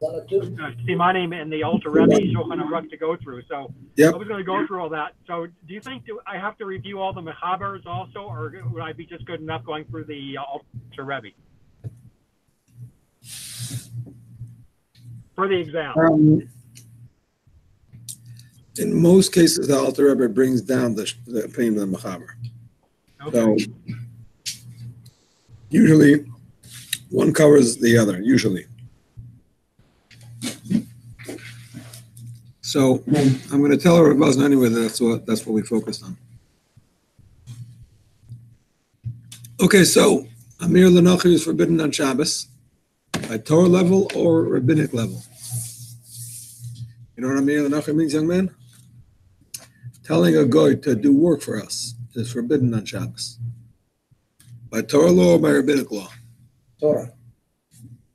Simanim and the Alter Rebbe Shulchan Aruch to go through. So I was going to go through all that. So do you think I have to review all the Mechabers also, or would I be just good enough going through the Alter Rebbe for the exam? In most cases, the Alter Rebbe brings down the opinion of the Mechaber. Okay. So usually one covers the other, usually. So I'm going to tell her about it anyway. That's what we focused on. Okay, so Amirah LeNochri is forbidden on Shabbos by Torah level or rabbinic level. You know what Amirah LeNochri means, young man? Telling a guy to do work for us is forbidden on Shabbos. By Torah law or by rabbinic law? Torah.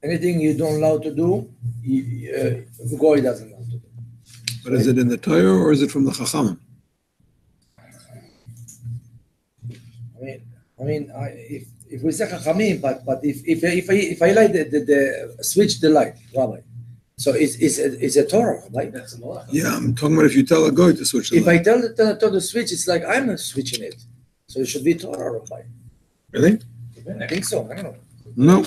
Anything you don't allow to do, the guy doesn't allow to do. But is it in the Torah or is it from the Chachamim? I mean, if we say Chachamim, but if I light the switch the light, Rabbi, so it's a Torah, right? That's a law. Yeah, I'm talking about if you tell a guy to switch the light. If I tell the switch, it's like I'm not switching it, so it should be Torah, Rabbi. Really? I think so. I don't know. No.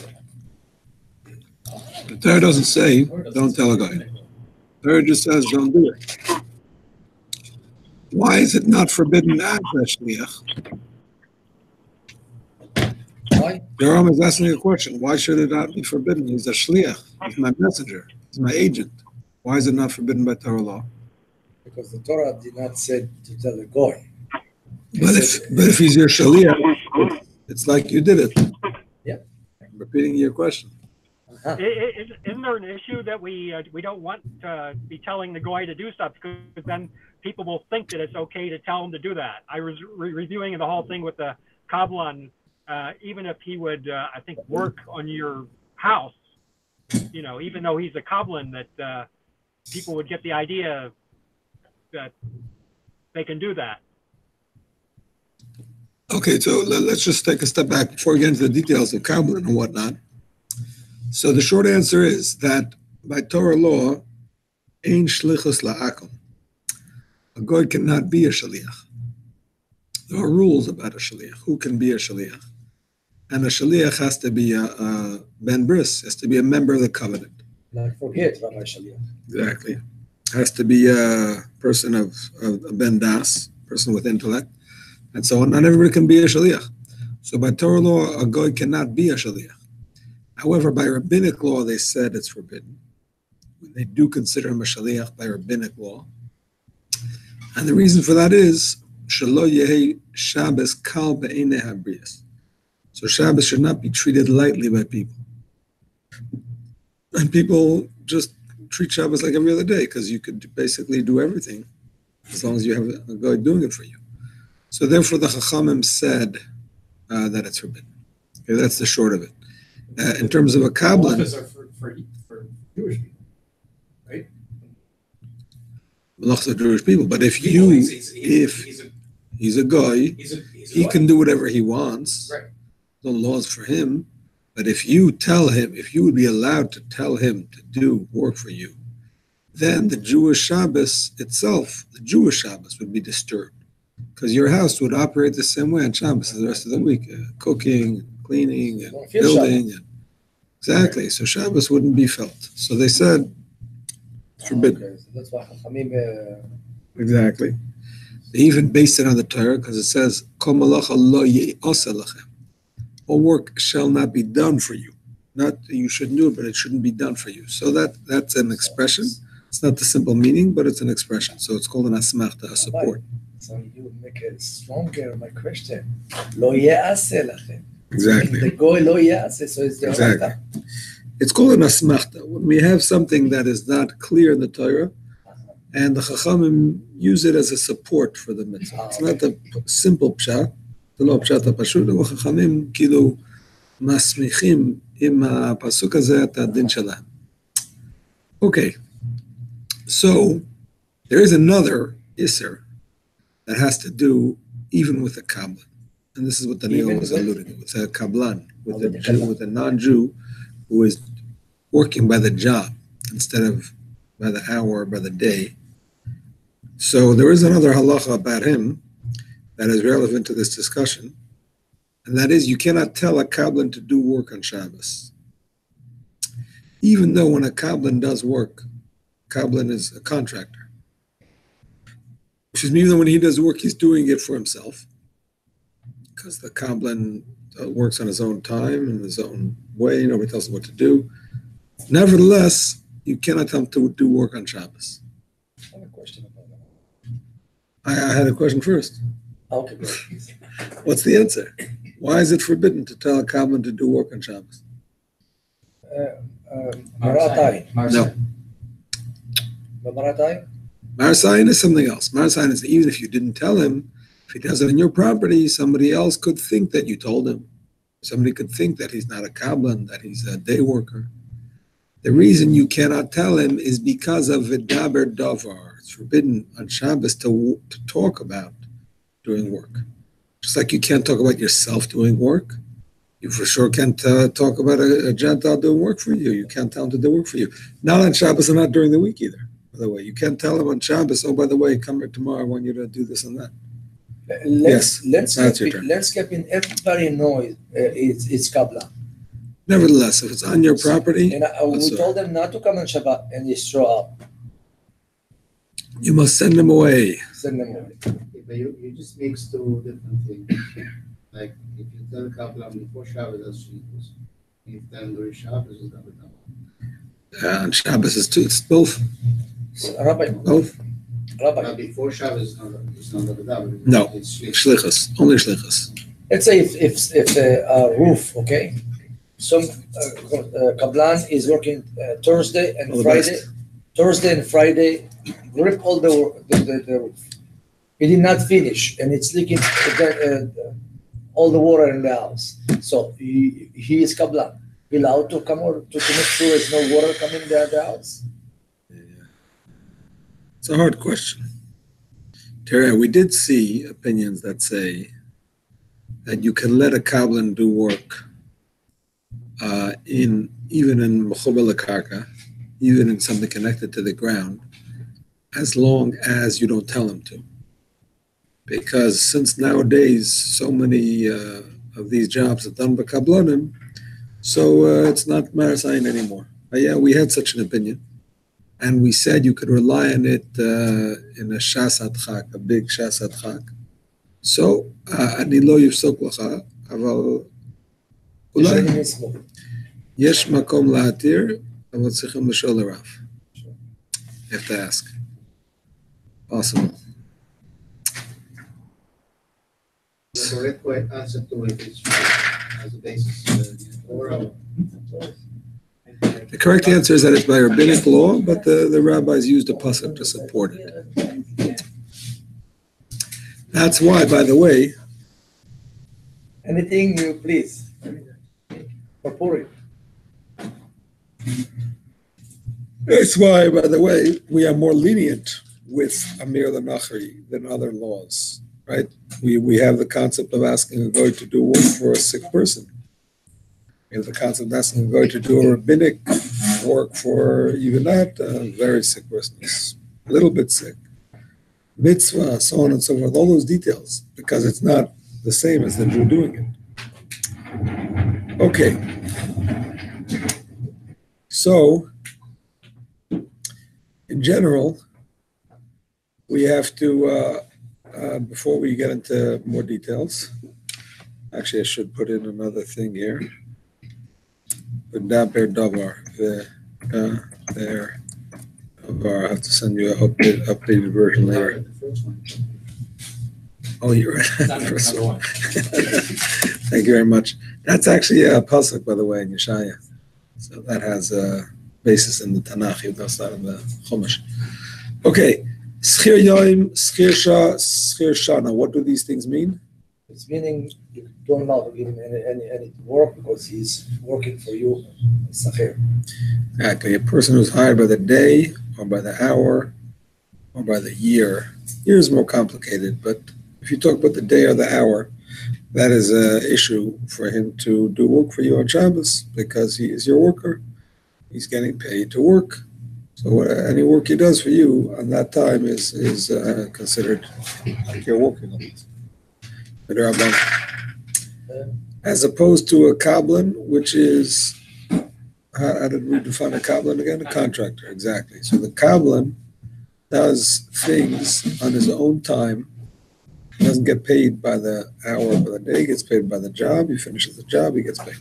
The Torah doesn't say don't tell a guy. The Torah just says don't do it. Why is it not forbidden as a shliach? Why? The Rambam is asking a question. Why should it not be forbidden? He's a shliach. He's my messenger. He's my agent. Why is it not forbidden by Torah law? Because the Torah did not say to tell the guy. But if he's your shliach, it's like you did it. Yeah. I'm repeating your question. Uh-huh. Isn't there an issue that we don't want to be telling the guy to do stuff because then people will think that it's okay to tell him to do that? I was reviewing the whole thing with the Kabbalan. Even if he would, I think, work on your house, you know, even though he's a Kabbalan, that people would get the idea that they can do that. Okay, so let's just take a step back before we get into the details of Kabbalan and whatnot. So the short answer is that by Torah law, ein shlichus la'akom. A goy cannot be a shaliach. There are rules about a shaliach. Who can be a shaliach? And a shaliach has to be a ben bris, has to be a member of the covenant. Like forget Rabbi Shaliach. Exactly. Has to be a person of ben das, person with intellect, and so on. Not everybody can be a shaliach. So by Torah law, a goy cannot be a shaliach. However, by rabbinic law, they said it's forbidden. They do consider him a shaliach by rabbinic law. And the reason for that is, shelo yehi Shabbos kal be'enei habriyas. So Shabbos should not be treated lightly by people. And people just treat Shabbos like every other day because you could basically do everything as long as you have a guy doing it for you. So therefore, the Chachamim said that it's forbidden. Okay, that's the short of it. In terms of a Kabbalan, malachas are for Jewish people, right? Malachas are Jewish people, but if he's a guy, he can do whatever he wants. Right. No laws for him. But if you tell him, if you would be allowed to tell him to do work for you, then the Jewish Shabbos itself, the Jewish Shabbos, would be disturbed because your house would operate the same way on Shabbos as the rest of the week, cooking, cleaning, and building. And exactly. So Shabbos wouldn't be felt. So they said it's forbidden. Okay. So that's why Chachamim. Exactly. They even based it on the Torah because it says, Kol malacha lo ye'asa lachem. All work shall not be done for you. Not that you shouldn't do it, but it shouldn't be done for you. So that's an expression. It's not the simple meaning, but it's an expression. So it's called an asmachta, a support. So you make it stronger, my question. Lo ye'aseh lachem. Exactly. The goy lo ye'aseh, so it's the exactly. It's called an asmachta. When we have something that is not clear in the Torah, and the Chachamim use it as a support for the mitzvah. It's not a simple pshat. זה לא פשט הפשוט, אבל חכמים כאילו מסמיכים עם הפסוק הזה את הדין שלהם. Okay, so there is another Isser that has to do even with a Kabbalan. And this is what Daniel was alluding to. It's a Kabbalan, with a non-Jew who is working by the job. instead of by the hour or by the day. So there is another halacha about him that is relevant to this discussion, and that is you cannot tell a kabbalan to do work on Shabbos. Even though when a kabbalan does work, kabbalan is a contractor. Which means even though when he does work, he's doing it for himself, because the kabbalan works on his own time in his own way. Nobody tells him what to do. Nevertheless, you cannot tell him to do work on Shabbos. I have a question about that. I had a question first. Okay, good. What's the answer? Why is it forbidden to tell a kabbalan to do work on Shabbos? Maratai. No. Maratai? Marasayan is something else. Marasayan is even if you didn't tell him, if he does it on your property, somebody else could think that you told him. Somebody could think that he's not a kabbalan, that he's a day worker. The reason you cannot tell him is because of Vidaber Davar. It's forbidden on Shabbos to talk about doing work. Just like you can't talk about yourself doing work, you for sure can't talk about a Gentile doing work for you. You can't tell him to do work for you. Not on Shabbos and not during the week either, by the way. You can't tell him on Shabbos, oh, by the way, come here tomorrow, I want you to do this and that. Landscaping, everybody knows it's kabbalan. Nevertheless, if it's on your property, and we told them not to come on Shabbat and they show up. You must send them away. Send them away. But you just mix two different things. Like if you tell a couple before Shabbos, that's shlichus. If then during Shabbos, it's double. On Shabbos is too. It's both. Rabbi. Both. Rabbi. Before Shabbos, it's not double. No. It's Shlichus. Only shlichus. Let's say if a roof, okay, some kabbalan is working Thursday and Friday. Best. Thursday and Friday, rip all the roof. He did not finish, and it's leaking all the water in the house. So he is kabbalan. He allowed to come or to make sure there's no water coming in the house. Yeah. It's a hard question. Terry, we did see opinions that say that you can let a kabbalan do work even in mechubal karka, even in something connected to the ground, as long as you don't tell him to. Because since nowadays so many of these jobs are done by kablanim, so it's not marasayin anymore. But yeah, we had such an opinion, and we said you could rely on it in a shasat chak, a big shasat chak. So ani lo yifsok lacha, aval ulai yesh makom lahatir, aval tzrichim l'shol l'rav. You have to ask. Possible. The correct answer to it is as a basis. The correct answer is that it's by rabbinic law, but the rabbis used a pasuk to support it. That's why, by the way, Anything you please. For Purim. that's why, by the way, we are more lenient with Amirah LeNochri than other laws, right? We have the concept of asking a goy to do work for a sick person. We have the concept of asking a goy to do a rabbinic work for even that very sick person, a little bit sick. Mitzvah, so on and so forth, all those details, because it's not the same as the Jew doing it. Okay. So, in general, we have to, before we get into more details, actually I should put in another thing here. Daber Davar, there. I have to send you an updated version later. Oh, you're right. First one. Thank you very much. That's actually a pasuk, by the way, in Yeshaya. So that has a basis in the Tanakh, even though it's not in the Chumash. Okay. Schir Yoim, Schir Shah, Schir Shana. What do these things mean? It's meaning you don't allow to give him any work because he's working for you. Sachir. Exactly. A person who's hired by the day or by the hour or by the year. Year is more complicated, but if you talk about the day or the hour, that is an issue for him to do work for you on Shabbos because he is your worker. He's getting paid to work. So any work he does for you on that time is considered like you're working on it. As opposed to a kablan, which is, how did we define a kablan again? A contractor, exactly. So the kablan does things on his own time. He doesn't get paid by the hour or by the day. He gets paid by the job. He finishes the job, he gets paid.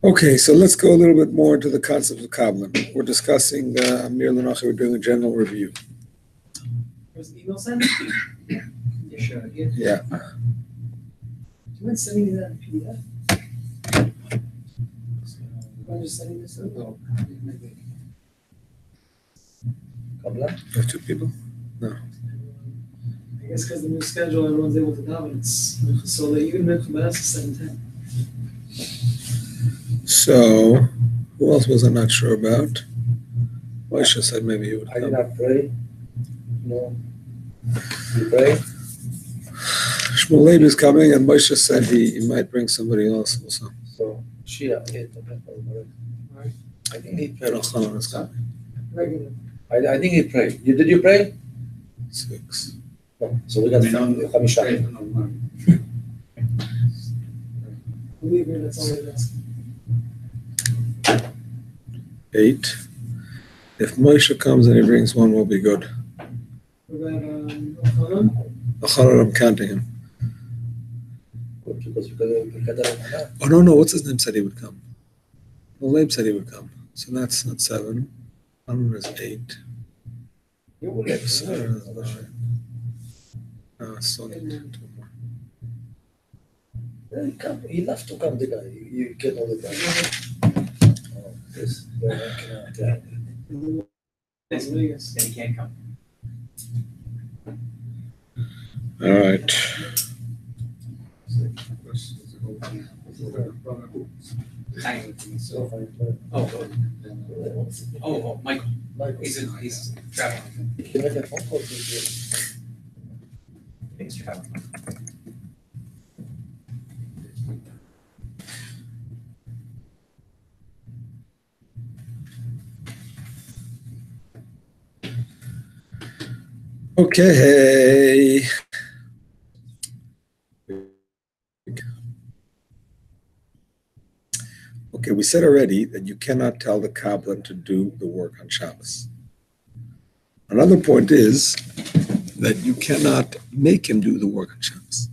Okay, so let's go a little bit more into the concept of kablan. We're discussing Amirah LeNochri. We're doing a general review. Was the email sent? Yeah, sure. Yeah. Do you mind sending me that in PDF? I'm just sending this out. No, maybe. Kablan? You have two people? I guess because the new schedule, everyone's able to daven. It's so late. Even Mincha is 7:10. So, who else was I not sure about? Moshe said maybe he would I did come. not pray. No. You pray? Shmuel Leib is coming, and Moshe said he might bring somebody else also. So, Shia, I think he prayed. Elchanan is coming. Regular. I think he prayed. Did you pray? 6. No. So we got Chamisha. Believe me, that's all it is. 8. If Moshe comes and he brings one, we'll be good. What about Elchanan? I'm counting him. Because we Oh, no, what's his name said he would come? Well, Leib said he would come. So that's not 7. Elchanan is 8. You will let Sarah is 9. Still need 2 more. He loves to come, the guy. You get all the time. Oh, this. Las Vegas. Then he can't come. All right. Oh, Michael. He's traveling. You make a phone call to He's traveling. Okay. Okay, we said already that you cannot tell the kablan to do the work on Shabbos. Another point is that you cannot make him do the work on Shabbos.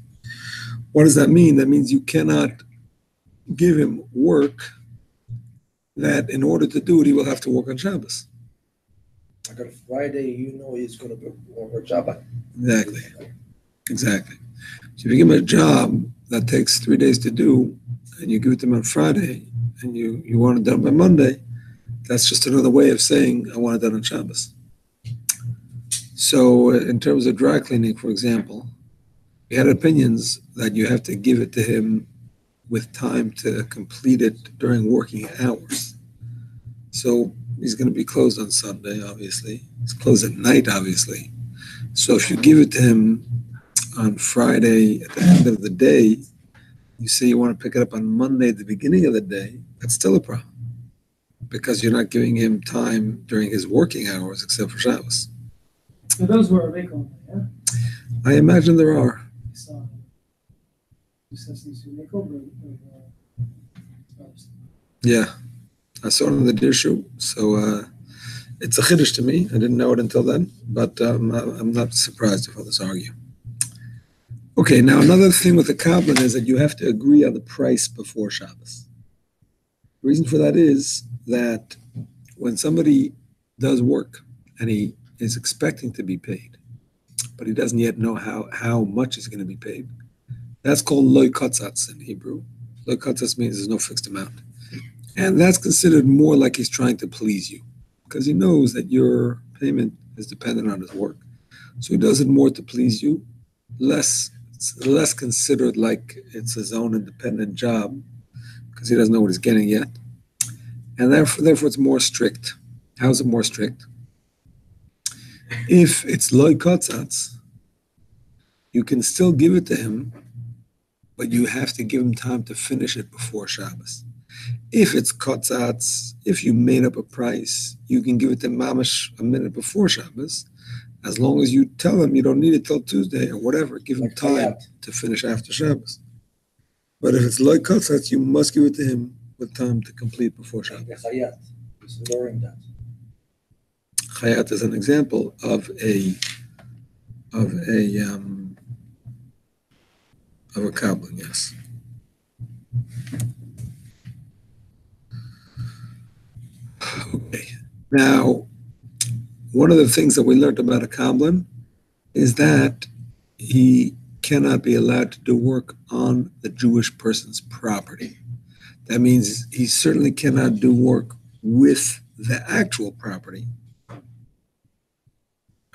What does that mean? That means you cannot give him work that in order to do it, he will have to work on Shabbos. Like on Friday, you know he's going to be on Shabbat. Exactly. So if you give him a job that takes 3 days to do, and you give it to him on Friday, and you want it done by Monday, that's just another way of saying, I want it done on Shabbos. So in terms of dry cleaning, for example, we had opinions that you have to give it to him with time to complete it during working hours. So he's going to be closed on Sunday, obviously. It's closed at night, obviously. So if you give it to him on Friday at the end of the day, you say you want to pick it up on Monday at the beginning of the day, that's still a problem because you're not giving him time during his working hours except for Shabbos. So those were make only, yeah? I imagine there are. So, make over. Yeah, I saw it in the Dirshu, so it's a chiddush to me. I didn't know it until then, but I'm not surprised if others argue. Okay, now another thing with the kablan is that you have to agree on the price before Shabbos. The reason for that is that when somebody does work and he is expecting to be paid, but he doesn't yet know how much is going to be paid, that's called loy katzatz in Hebrew. Loy katzatz means there's no fixed amount. And that's considered more like he's trying to please you because he knows that your payment is dependent on his work. So he does it more to please you, less considered like it's his own independent job because he doesn't know what he's getting yet. And therefore it's more strict. How is it more strict? If it's loy katzatz, you can still give it to him, but you have to give him time to finish it before Shabbos. If it's kotzatz, if you made up a price, you can give it to mamash a minute before Shabbos, as long as you tell him you don't need it till Tuesday or whatever. Give him Like time Hayat. to finish after Shabbos. But if it's like kotzatz, you must give it to him with time to complete before Shabbos. The Hayat is lowering that. Chayat is an example of a Kabbalah, yes. Okay. Now, one of the things that we learned about a Kabbalah is that he cannot be allowed to do work on the Jewish person's property. That means he certainly cannot do work with the actual property.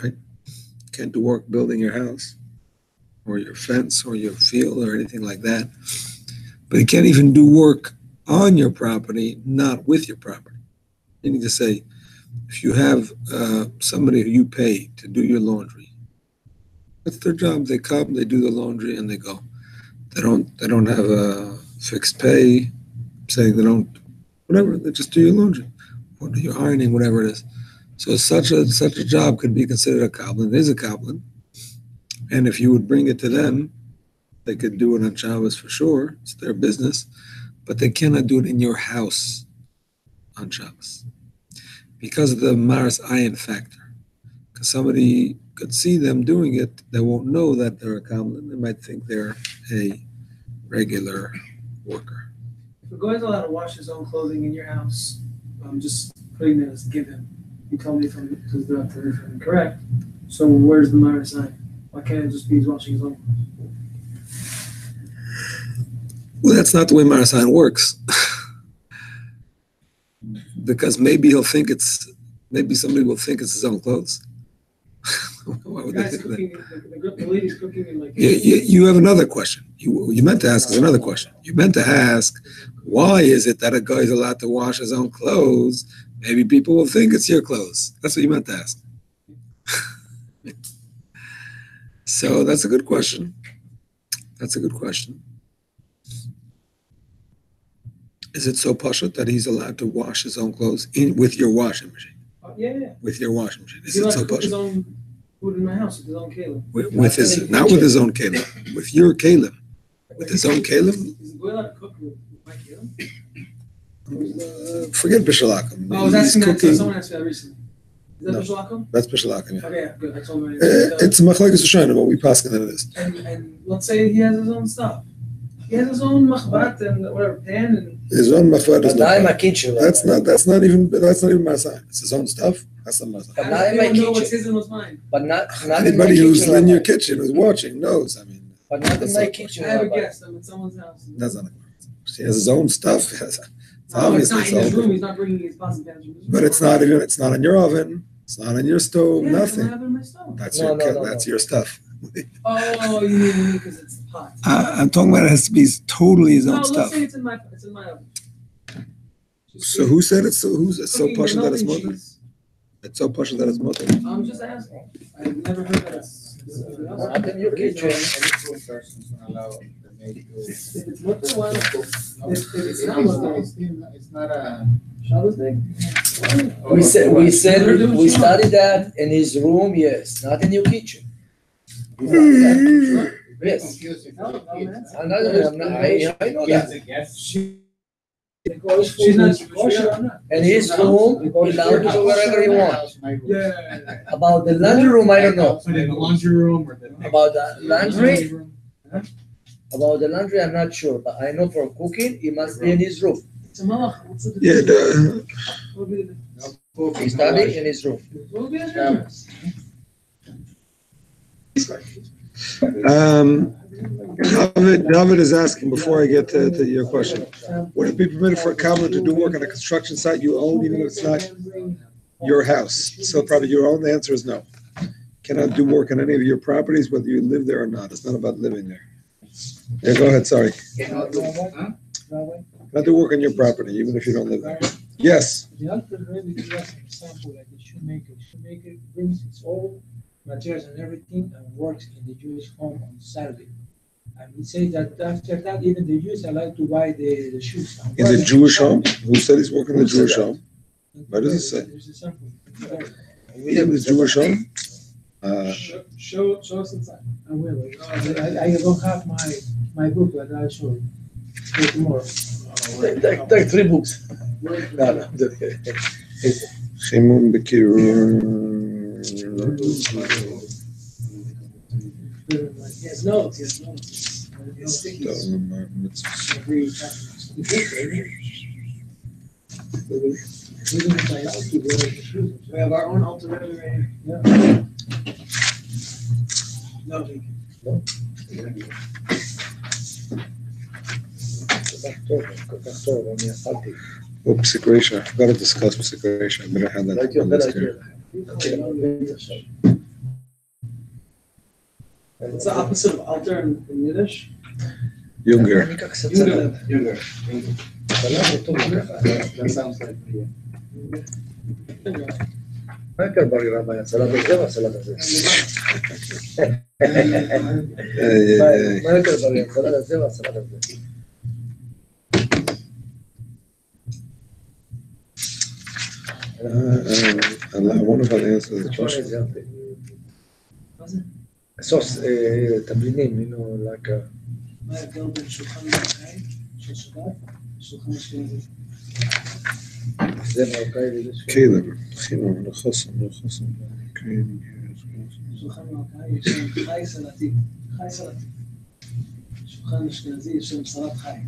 Right? Can't do work building your house or your fence or your field or anything like that. But he can't even do work on your property, not with your property. You need to say, if you have somebody who you pay to do your laundry, that's their job. They come, they do the laundry, and they go. They don't have a fixed pay, saying they don't, whatever. They just do your laundry or do your ironing, whatever it is. So such a job could be considered a Kabbalah. It is a Kabbalah. And if you would bring it to them, they could do it on Shabbos for sure. It's their business. But they cannot do it in your house on Shabbos because of the Maris Ayin factor. Because somebody could see them doing it, they won't know that they're a Kabbalah. They might think they're a regular worker. If a guy's allowed to wash his own clothing in your house, I'm just putting that as a given. You tell me if I'm incorrect. So where's the minor sign? Why can't it just be he's washing his own? Well, that's not the way Maris Ayin works. Because maybe somebody will think it's his own clothes. Why would The they guy's think that? cooking, the lady's cooking in like. You have another question. You meant to ask us another question. You meant to ask, why is it that a guy is allowed to wash his own clothes? Maybe people will think it's your clothes. That's what you meant to ask. So that's a good question. That's a good question. Is it so pashut that he's allowed to wash his own clothes with your washing machine? Yeah. With your washing machine. Is He it likes so to cook his pashut? own food in my house with his own kelim. With his, not with his own kelim, with your kelim. With his own kelim? Is the boy allowed to cook with my kelim? Forget Bishalakim. Oh, I was asking that. Someone asked me that recently. Is that No. Bishalakim? That's Bishalakim, yeah. Okay, good. I told him. It's Machlekes Rishonim, but we pass it is. And let's say he has his own stuff. He has his own machbat and whatever pan and. His own machvat is But not in my not. kitchen. That's not even Maasai. It's his own stuff. That's not Maasai. But I not in don't my know what's kitchen. his and what's mine. But not in my Anybody who's kitchen. in your Rabbi. kitchen who's watching knows. I mean, But not in That's my not- kitchen. I have a Rabbi. guest. I'm at someone's house. that's not. She has his own stuff. It's No, it's obviously not in his so. room. He's not bringing his pots and pans from his room. But it's not in your oven. It's not on your stove. Yeah, Nothing. I have it in my stove. That's No, that's no. your stuff. Oh, you mean because it's the pot? I'm talking about it has to be totally his No, own let's stuff. say it's in my oven. So who said it's so? Who's it's so Cooking partial that it's melting mother? cheese. It's so partial that it's mother. I'm just asking. I've never heard that. Not in your kitchen. Any full person's not allowed to make If it's mutter, why not? If it's not mutter, it's not a. Shabbos day. We studied that in his room, yes, not in your kitchen. We studied that. Yes. Confusing No, for the kids. man. I know that. She's not kosher or not. In his room, he allowed to do whatever he wants. Yeah. About the laundry room, I don't know. But in the laundry room or the. About the laundry, I'm not sure, but I know for cooking, he must be in his room. It's a malach. What's the Yeah. What would be the- He studied in his room. what would be the difference? David is asking before I get to your question. Would it be permitted for a cobbler to do work on a construction site you own, even if it's not your house? So probably your own. The answer is no. Cannot do work on any of your properties, whether you live there or not. It's not about living there. Yeah, go ahead. Sorry. Cannot do work on your property, even if you don't live there. Yes. The altar really gives us an example that the shoemaker brings its own materials and everything and works in the Jewish home on Saturday. And he said that after that, even the Jews are allowed to buy the shoes. In the Jewish home? Who said he's working in the Jewish home? What does it say? There's a sample. In the Jewish home? Show us inside. I will. I don't have my book, but I'll show you. For tomorrow. Take 3 books. No. Chimun Bekirur. He has notes. It's sticky. Every chapter. We have our own ultimate right here. Yeah. No, thank you. Oh, Psikration. I forgot to discuss Psikration. I better have that on the list here. What's the opposite of alter in Yiddish? Younger. Younger. That sounds like yeah. מה יותר בריא רבי, הצלת הזה או הצלת הזה? מה יותר בריא, הצלת הזה או הצלת הזה? I wonder if I'll answer the question. סוס, תבלינים, like מה ההבדל בין שולחן מרוקאי של שבת ושולחן אשכנזי? זה מרוקאי וזה Caleb. חינוך, לחוסן. שולחן מרוקאי יש שם חי סלטי. שולחן אשכנזי יש שם סלט חי.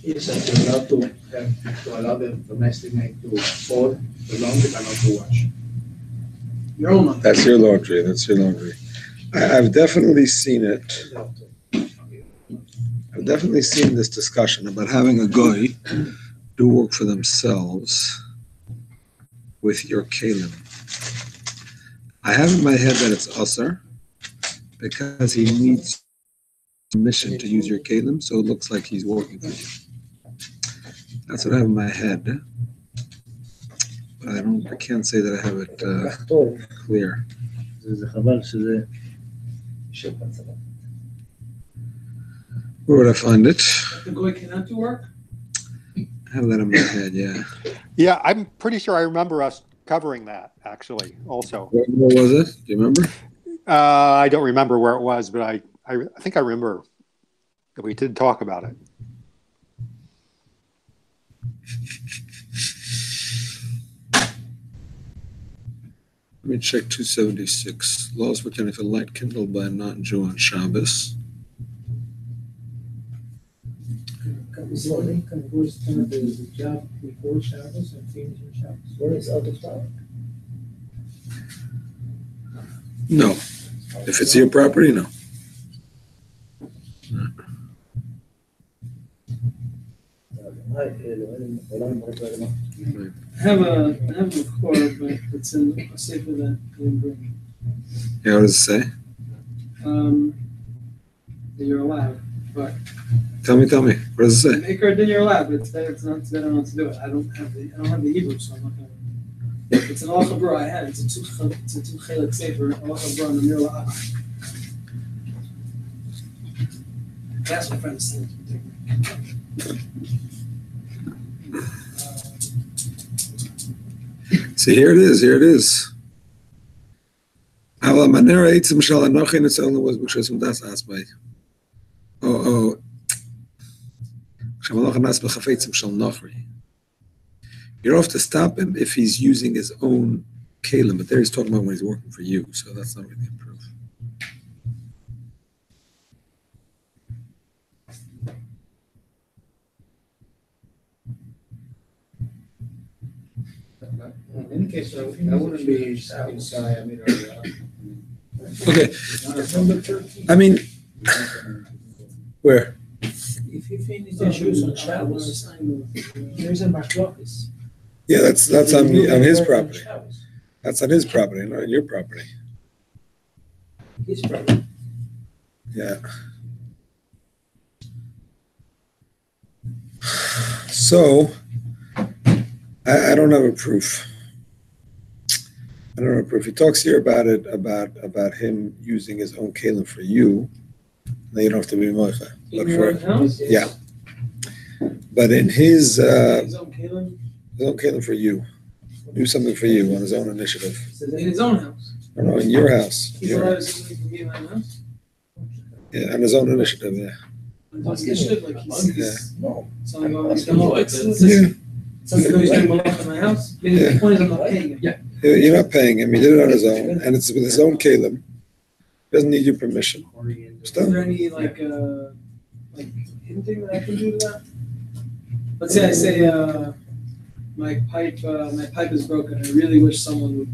Yes, you're allowed to allow the domestic maid to fold the laundry, but not to wash. Your own laundry. That's your laundry. I've definitely seen it. I've definitely seen this discussion about having a goy do work for themselves with your kalim. I have in my head that it's usher because he needs permission to use your kalim, so it looks like he's working for you. That's what I have in my head. But I can't say that I have it clear. זה חבל שזה... Where would I find it? The goy cannot do work? I have that in my head, yeah. Yeah, I'm pretty sure I remember us covering that, actually, also. Where was it? Do you remember? I don't remember where it was, but I think I remember that we did talk about it. Let me check 276. Laws pertaining to light kindled by a non-Jew on Shabbos. Can go start the job before Shabbos and finish on Shabbos? What is out of town? No. If it's your property, no. I have a record, but it's in a safer that can bring. Yeah, what does it say? That you're allowed, but Tell me. What does it say? make her then you're allowed, but it's not they don't want to do it. I don't have the Hebrew, so I'm not gonna. It's an alacha bro I had. It's a two chelik safer alacha bro in the middle of I asked my friend to send it to me. See, here it is. אבל המנהר העצם של אנוכי נצלנו was בקשסים דס אסבי. עכשיו אנוכי נס בחפצים של נוכרי. You're off to stop him if he's using his own kalim, but there he's talking about when he's working for you, so that's not really a proof. In any case, I wouldn't be inside Amirah. Okay, I mean, where? If you finish the shoes on Shabbos, there's a machlokas. Yeah, that's on his property. That's on his property, not on your property. His property. Yeah. So, I don't have a proof. He talks here about it, about him using his own kalim for you. Then you don't have to be moicha. In But your for own house? yeah. But in his His own kalim? kalim for you, do something for you on his own initiative. In his own house? No, in your house. He's allowed to do something for me in my house? Yeah, on his own initiative. Yeah. On his initiative, like he sees No. something going on. Yeah. Something he's doing malach in my house? I mean, the point is I'm not paying him. Yeah. You're not paying him. He did it on his own, and it's with his own kalim. Doesn't need your permission. Is there any like hinting that I can do to that? Let's say I say my pipe is broken. I really wish someone would,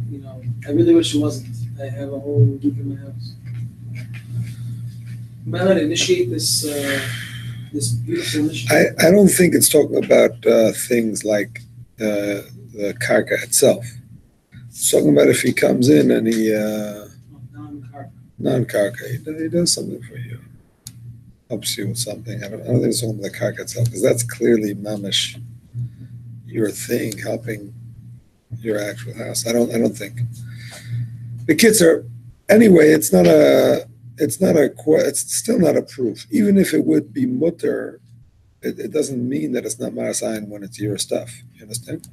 I really wish it wasn't. I have a whole leak in my house. Am I allowed to initiate this this beautiful mission? I don't think it's talking about things like the karka itself. It's talking about if he comes in and he non-karka, he does something for you, helps you with something. I don't think it's talking about the karka itself, because that's clearly mamish, your thing helping your actual house. I don't think the kids are. Anyway, it's still not a proof. Even if it would be mutter, it doesn't mean that it's not marasayin when it's your stuff. You understand?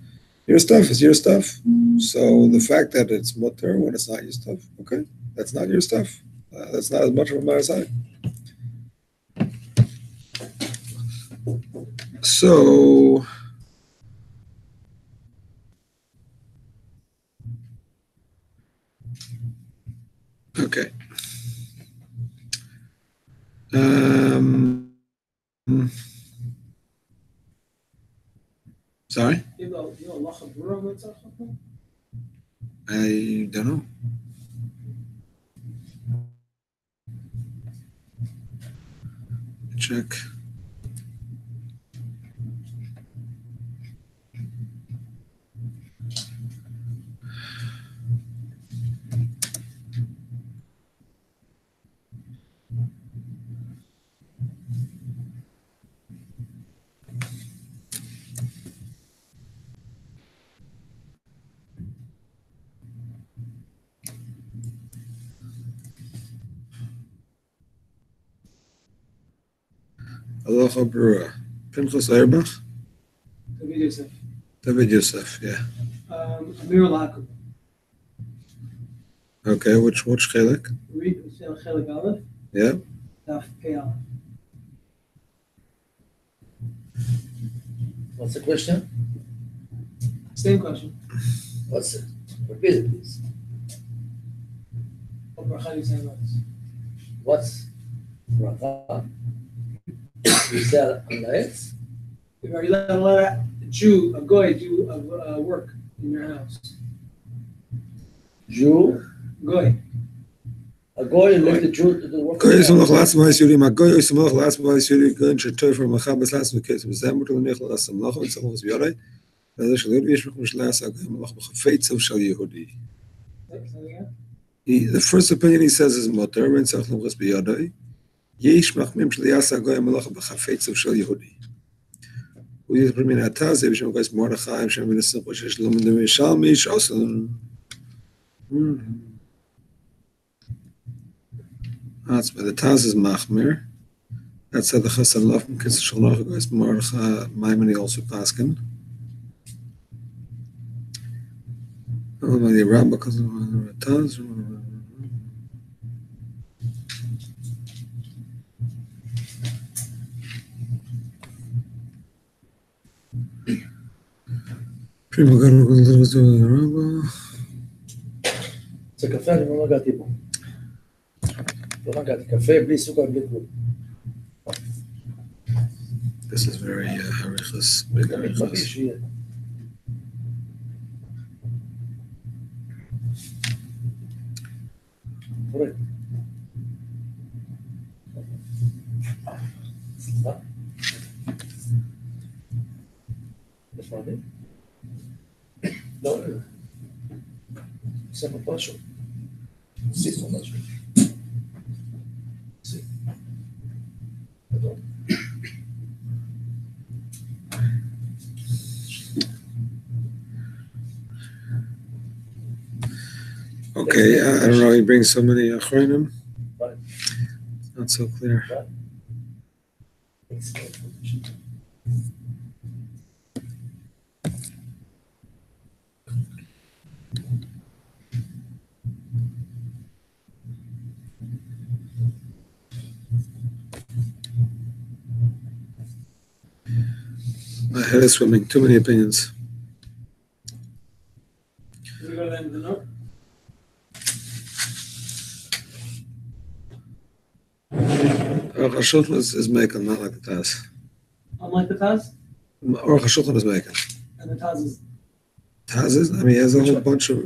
Your stuff is your stuff. So the fact that it's mutter when it's not your stuff, okay, that's not your stuff. That's not as much of a marasayin. So. Okay. Sorry? You know lacha brura mitzvah? I don't know. Check. Aloha Brura. Pinchas Erbach? David Yosef. David Yosef, yeah. Amirah LeNochri. Okay, which chelik? Read chelik aleph. Yeah. Daf pei aleph. What's the question? Same question. What's it? Repeat it, please. What bracha do you say about this? What's bracha? Is that on the X? Are you allowed to let a Jew, a goy, do work in your house? Jew? Goy. A goy let the Jew to do work. Goy is noch last mal Yuri, ma goy is noch last mal Yuri, goy schon teufel ma habes last mal kes, wir sind mit nicht last mal noch, so was wir rein. Das ist nur wie ich mich last sagen, mach gefeit so shall Yehudi. The first opinion he says is mutter, when sagt noch was biyadai. Yesh mach mim shel yasa goy malach b'chafetz so shall Yehudi. We just bring in ataz, we should go to Mordechai, should be the simple shesh lo min mishalmish also. That's by the Taz is Machmir. That's how the Chassan Lofim Kiss Shalach goes Mordechai Maimoni also Paskin. Oh, by the Rabbah because of the Taz. People got to go to the Rabbah. זה קפה, אני לא נגעתי בו. לא נגעתי. קפה בלי סוכר, בלי כלום. This is very harichas, big harichas. סליחה? לפעמים? לא, עושה משהו. עשינו משהו. Okay, I don't know. He brings so many achronim. Right. I not so clear. My head is swimming. Too many opinions. Can we go to the end of the note? Aruch HaShulchan is making, not like the Taz. Unlike the Taz? Aruch HaShulchan is making. And the Taz is. Taz is, I mean, he has a whole bunch of,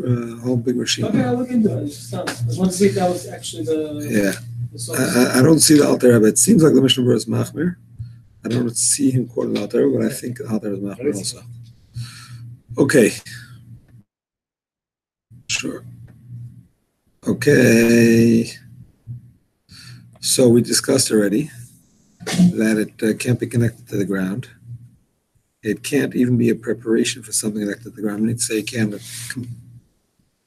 whole big machine. Okay, I'll look into it. It just sounds. I want to see if that was actually the. Yeah. The source. I don't see the Alter Rebbe. It seems like the Mishnah Berurah is Machmir. I don't see him quoting the Alter Rebbe, but I think the Alter Rebbe is Machmir also. Okay. Sure. Okay. So we discussed already that it can't be connected to the ground. It can't even be a preparation for something connected to the ground. We need to say it can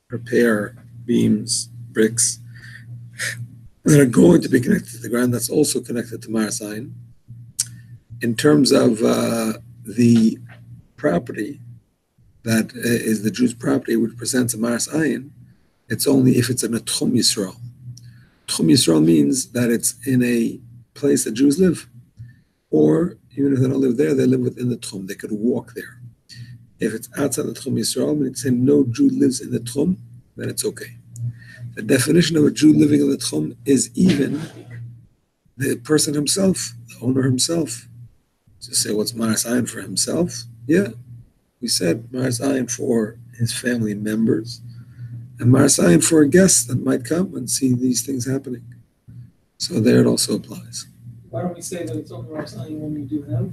prepare beams, bricks that are going to be connected to the ground. That's also connected to Maras Ayin. In terms of the property that is the Jew's property, which presents a Maras Ayin, it's only if it's in a Tchum Yisrael. Tchum Yisrael means that it's in a place that Jews live. Or even if they don't live there, they live within the Tchum. They could walk there. If it's outside the Tchum Yisrael, when it's saying no Jew lives in the Tchum, then it's okay. The definition of a Jew living in the Tchum is even the person himself, the owner himself. To say what's Maras Ayin for himself? Yeah, we said Maras Ayin for his family members, and Maras Ayin for a guest that might come and see these things happening. So there it also applies. Why don't we say that it's only Maras Ayin when we do have?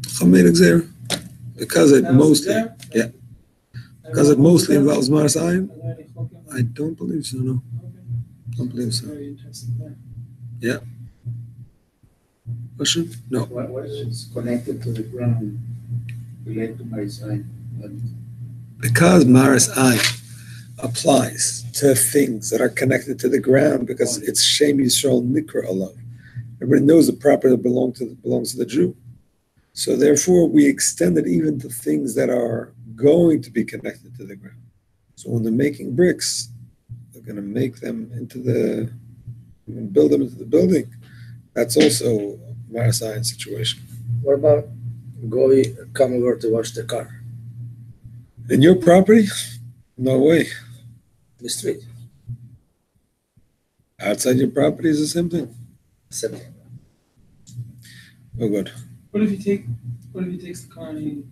Chamein Exer, because it mostly, yeah, because it mostly involves Maras Ayin. I don't believe so. No, don't believe so. Very interesting there. Yeah. Question? No. What is connected to the ground related to Maras Ayin? Because Maras Ayin applies to things that are connected to the ground, because it's Shem Yisrael Nikra alone. Everybody knows the property that belongs to the Jew. So therefore, we extend it even to things that are going to be connected to the ground. So when they're making bricks, they're going to make them build them into the building. That's also a Maras Ayin situation. What about Goy come over to wash the car? In your property? No way. The street. Outside your property is the same thing. Same thing. Oh, good. What if he takes the car and he?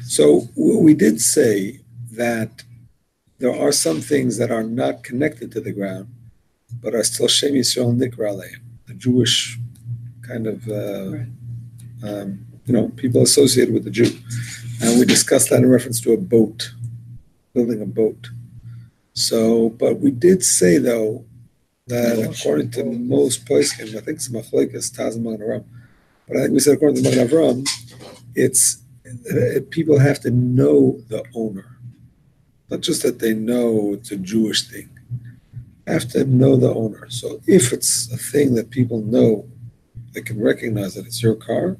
So we did say that there are some things that are not connected to the ground, but are still Shem Yisrael Nikra Aleim, the Jewish kind of, people associated with the Jew. And we discussed that in reference to a boat, building a boat. So, but we did say, though, that according to most places, I think it's Machlekes, Taz and Magen Avraham, but I think we said according to Magen Avraham, it's people have to know the owner. Not just that they know it's a Jewish thing. Have to know the owner. So if it's a thing that people know, they can recognize that it's your car,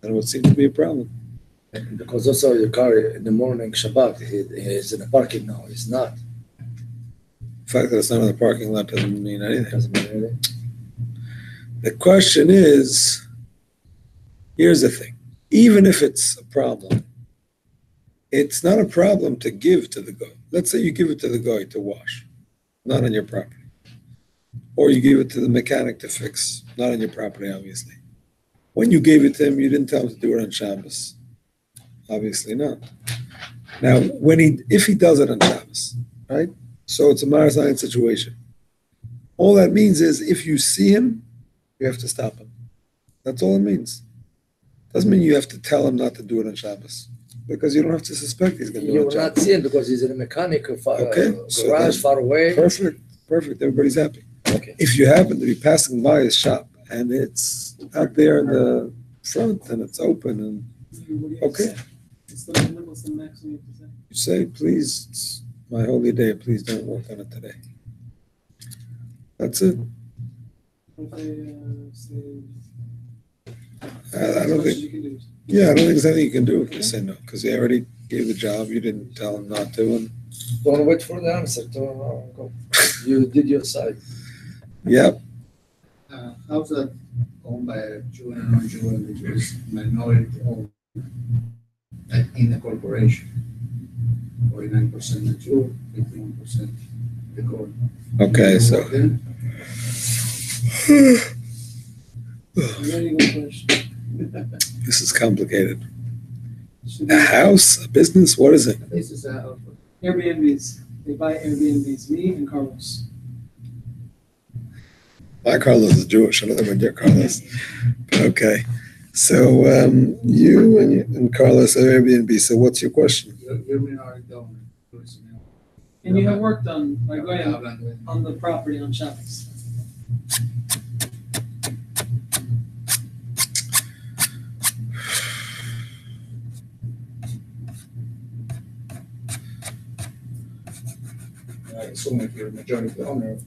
then it would seem to be a problem. Because also your car in the morning, Shabbat, is in the parking now. It's not. The fact that it's not in the parking lot doesn't mean anything. Doesn't mean anything. The question is, here's the thing. Even if it's a problem, it's not a problem to give to the guy. Let's say you give it to the guy to wash, not on your property. Or you give it to the mechanic to fix, not on your property, obviously. When you gave it to him, you didn't tell him to do it on Shabbos. Obviously not. Now, if he does it on Shabbos, right? So it's a Maras Ayin situation. All that means is if you see him, you have to stop him. That's all it means. Doesn't mean you have to tell him not to do it on Shabbos, because you don't have to suspect he's going to do it on You will Shabbos. not see him because he's in a mechanic So garage far away. Perfect. Everybody's happy. Okay. If you happen to be passing by his shop and it's out there in the front and it's open, and okay, It's the minimum and maximum you have to say. you say, please, it's my holy day, please don't work on it today. That's it. If they say, I as don't much as think. you can do. Yeah, I don't think there's anything you can do if they say no, because they already gave the job. You didn't tell them not to, and Don't wait for the answer. Go. You did your side. yep. How's that owned by a Jew and a non-Jew and the Jews minority owned, like in the corporation? 49% the Jew, 51% the corp. Okay, so Then Very good question. this is complicated. Should A be house, a business, what is it? this is a Airbnbs. They buy Airbnbs. Me and Carlos. My Carlos is Jewish. I don't know about your Carlos. Okay. So you and Carlos are Airbnb. So what's your question? your minority owner. And you have work done by going Hablan on the property on Shabbos. I assume if you're a majority owner,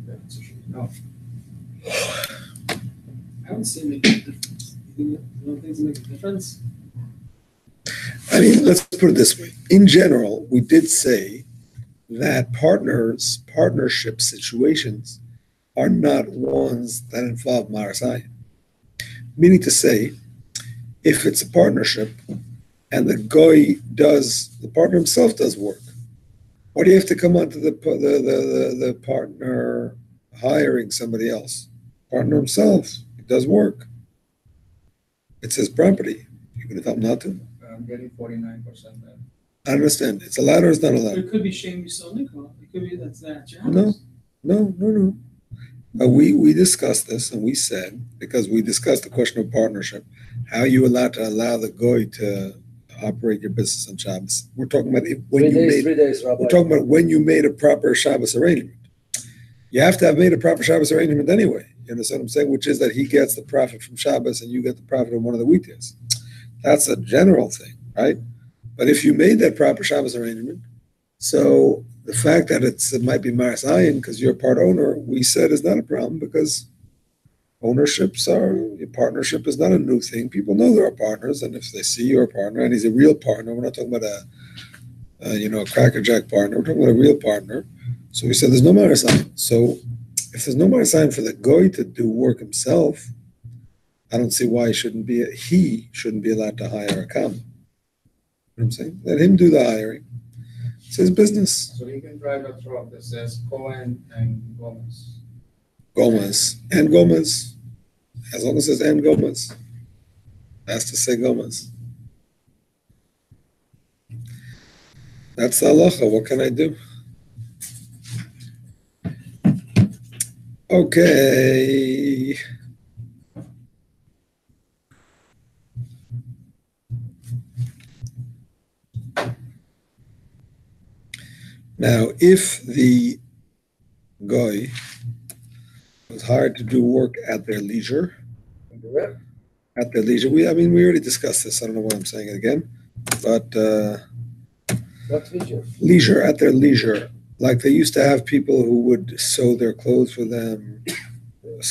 that's no. I don't see it making a difference. You don't think it makes a difference? I mean, let's put it this way. In general, we did say that partnership situations are not ones that involve Marasai. Meaning to say, if it's a partnership and the partner himself does work, why do you have to come onto the partner hiring somebody else? Partner himself, he does work. It's his property. You're going to tell him not to? I'm getting 49% then. I understand. It's allowed or it's not allowed? It could be Shem Yisonico. It could be that's at your house. No. We discussed this and we said, because we discussed the question of partnership, how are you allowed to allow the goy to operate your business on Shabbos? We're talking about when 3 days, Rabbi. we're talking about when you made a proper Shabbos arrangement. You have to have made a proper Shabbos arrangement anyway. You understand what I'm saying? Which is that he gets the profit from Shabbos and you get the profit on one of the weekdays. That's a general thing, right? But if you made that proper Shabbos arrangement, so the fact that it might be Maras Ayin because you're a part owner, we said is not a problem because partnership is not a new thing. People know there are partners, and if they see you're a partner and he's a real partner, we're not talking about a crackerjack partner. We're talking about a real partner. So we said there's no Maras Ayin. So if there's no Maras Ayin for the goy to do work himself, I don't see why he shouldn't be allowed to hire a kam. You know what I'm saying? Let him do the hiring. It's his business. So he can drive a truck that says Cohen and Gomez. Gomez. And Gomez. As long as it says and Gomez. It has to say Gomez. That's the halacha. What can I do? Okay. Now, if the goy was hired to do work at their leisure, we already discussed this. I don't know why I'm saying it again, but What leisure? leisure, at their leisure. Like they used to have people who would sew their clothes for them,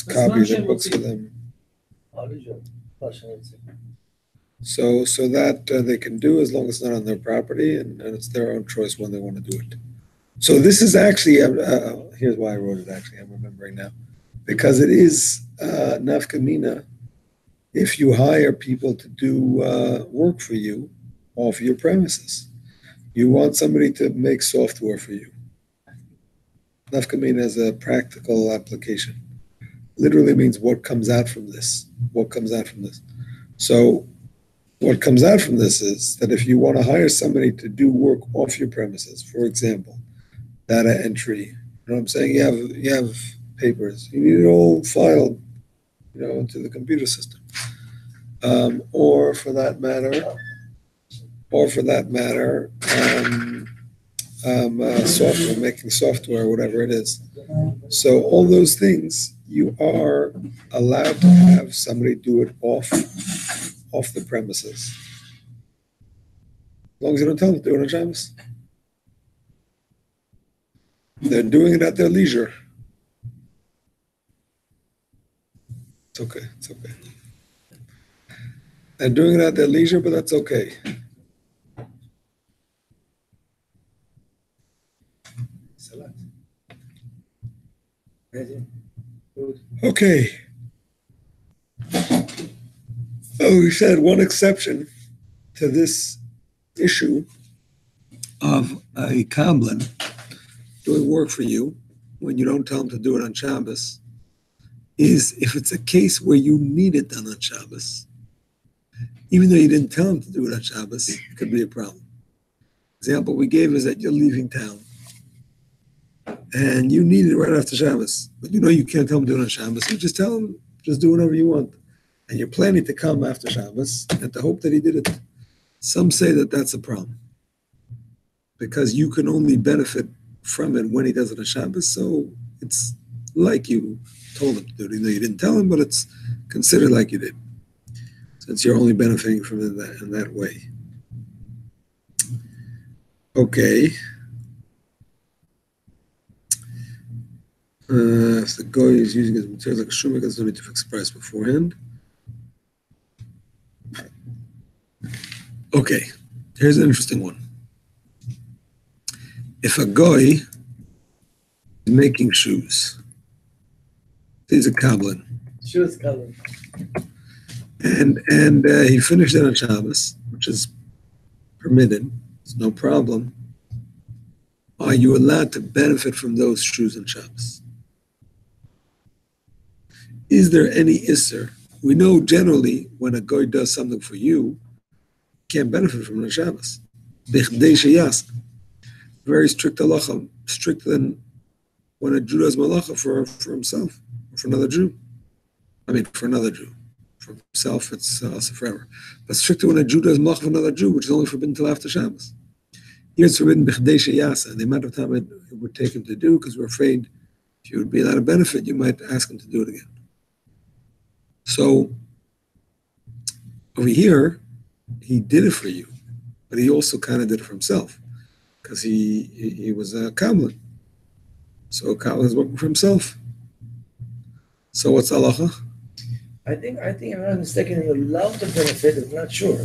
copy their books for them. Leisure. So that they can do as long as it's not on their property, and it's their own choice when they want to do it. So this is actually, here's why I wrote it actually, I'm remembering now. Because it is nafka mina if you hire people to do work for you off your premises. You want somebody to make software for you. Nafka mina is a practical application. Literally means what comes out from this. What comes out from this. So what comes out from this is that if you want to hire somebody to do work off your premises, for example, data entry, you know what I'm saying? You have papers. You need it all filed, into the computer system. Or for that matter, software, making software, whatever it is. So all those things, you are allowed to have somebody do it off the premises. As long as you don't tell them to do it on Shabbos. They're doing it at their leisure. It's okay. It's okay. They're doing it at their leisure, but that's okay. Salat. Okay. Oh, we said one exception to this issue of a Kamlin doing work for you when you don't tell him to do it on Shabbos is if it's a case where you need it done on Shabbos. Even though you didn't tell him to do it on Shabbos, it could be a problem. Example we gave is that you're leaving town and you need it right after Shabbos, but you know you can't tell him to do it on Shabbos. You just tell him, just do whatever you want. And you're planning to come after Shabbos and to hope that he did it. Some say that that's a problem because you can only benefit from it when he does it on Shabbos. So it's like you told him to do it. Even though you didn't tell him, but it's considered like you did, since you're only benefiting from it in that way. Okay. If the guy is using his materials like a shoemaker, there's no need to fix price beforehand. Okay, here's an interesting one. If a guy is making shoes, he's a Kabbalah. Shoes Kabbalah. And he finished it on Shabbos, which is permitted. It's no problem. Are you allowed to benefit from those shoes on Shabbos? Is there any isser? We know generally when a guy does something for you, you can't benefit from it on Shabbos. Very strict halacha, stricter than when a Jew does malacha for himself or for another Jew. I mean, for another Jew. For himself, it's also forever. But stricter when a Jew does malacha for another Jew, which is only forbidden until after Shabbos. Here it's forbidden b'chdei sheyasa, the amount of time it would take him to do, because we're afraid if you would be allowed to benefit, you might ask him to do it again. So over here, he did it for you, but he also kind of did it for himself, because he was a Kabbalah. So a Kabbalah is working for himself. So what's halacha? I think if I'm not mistaken, you're allowed to benefit. I'm not sure.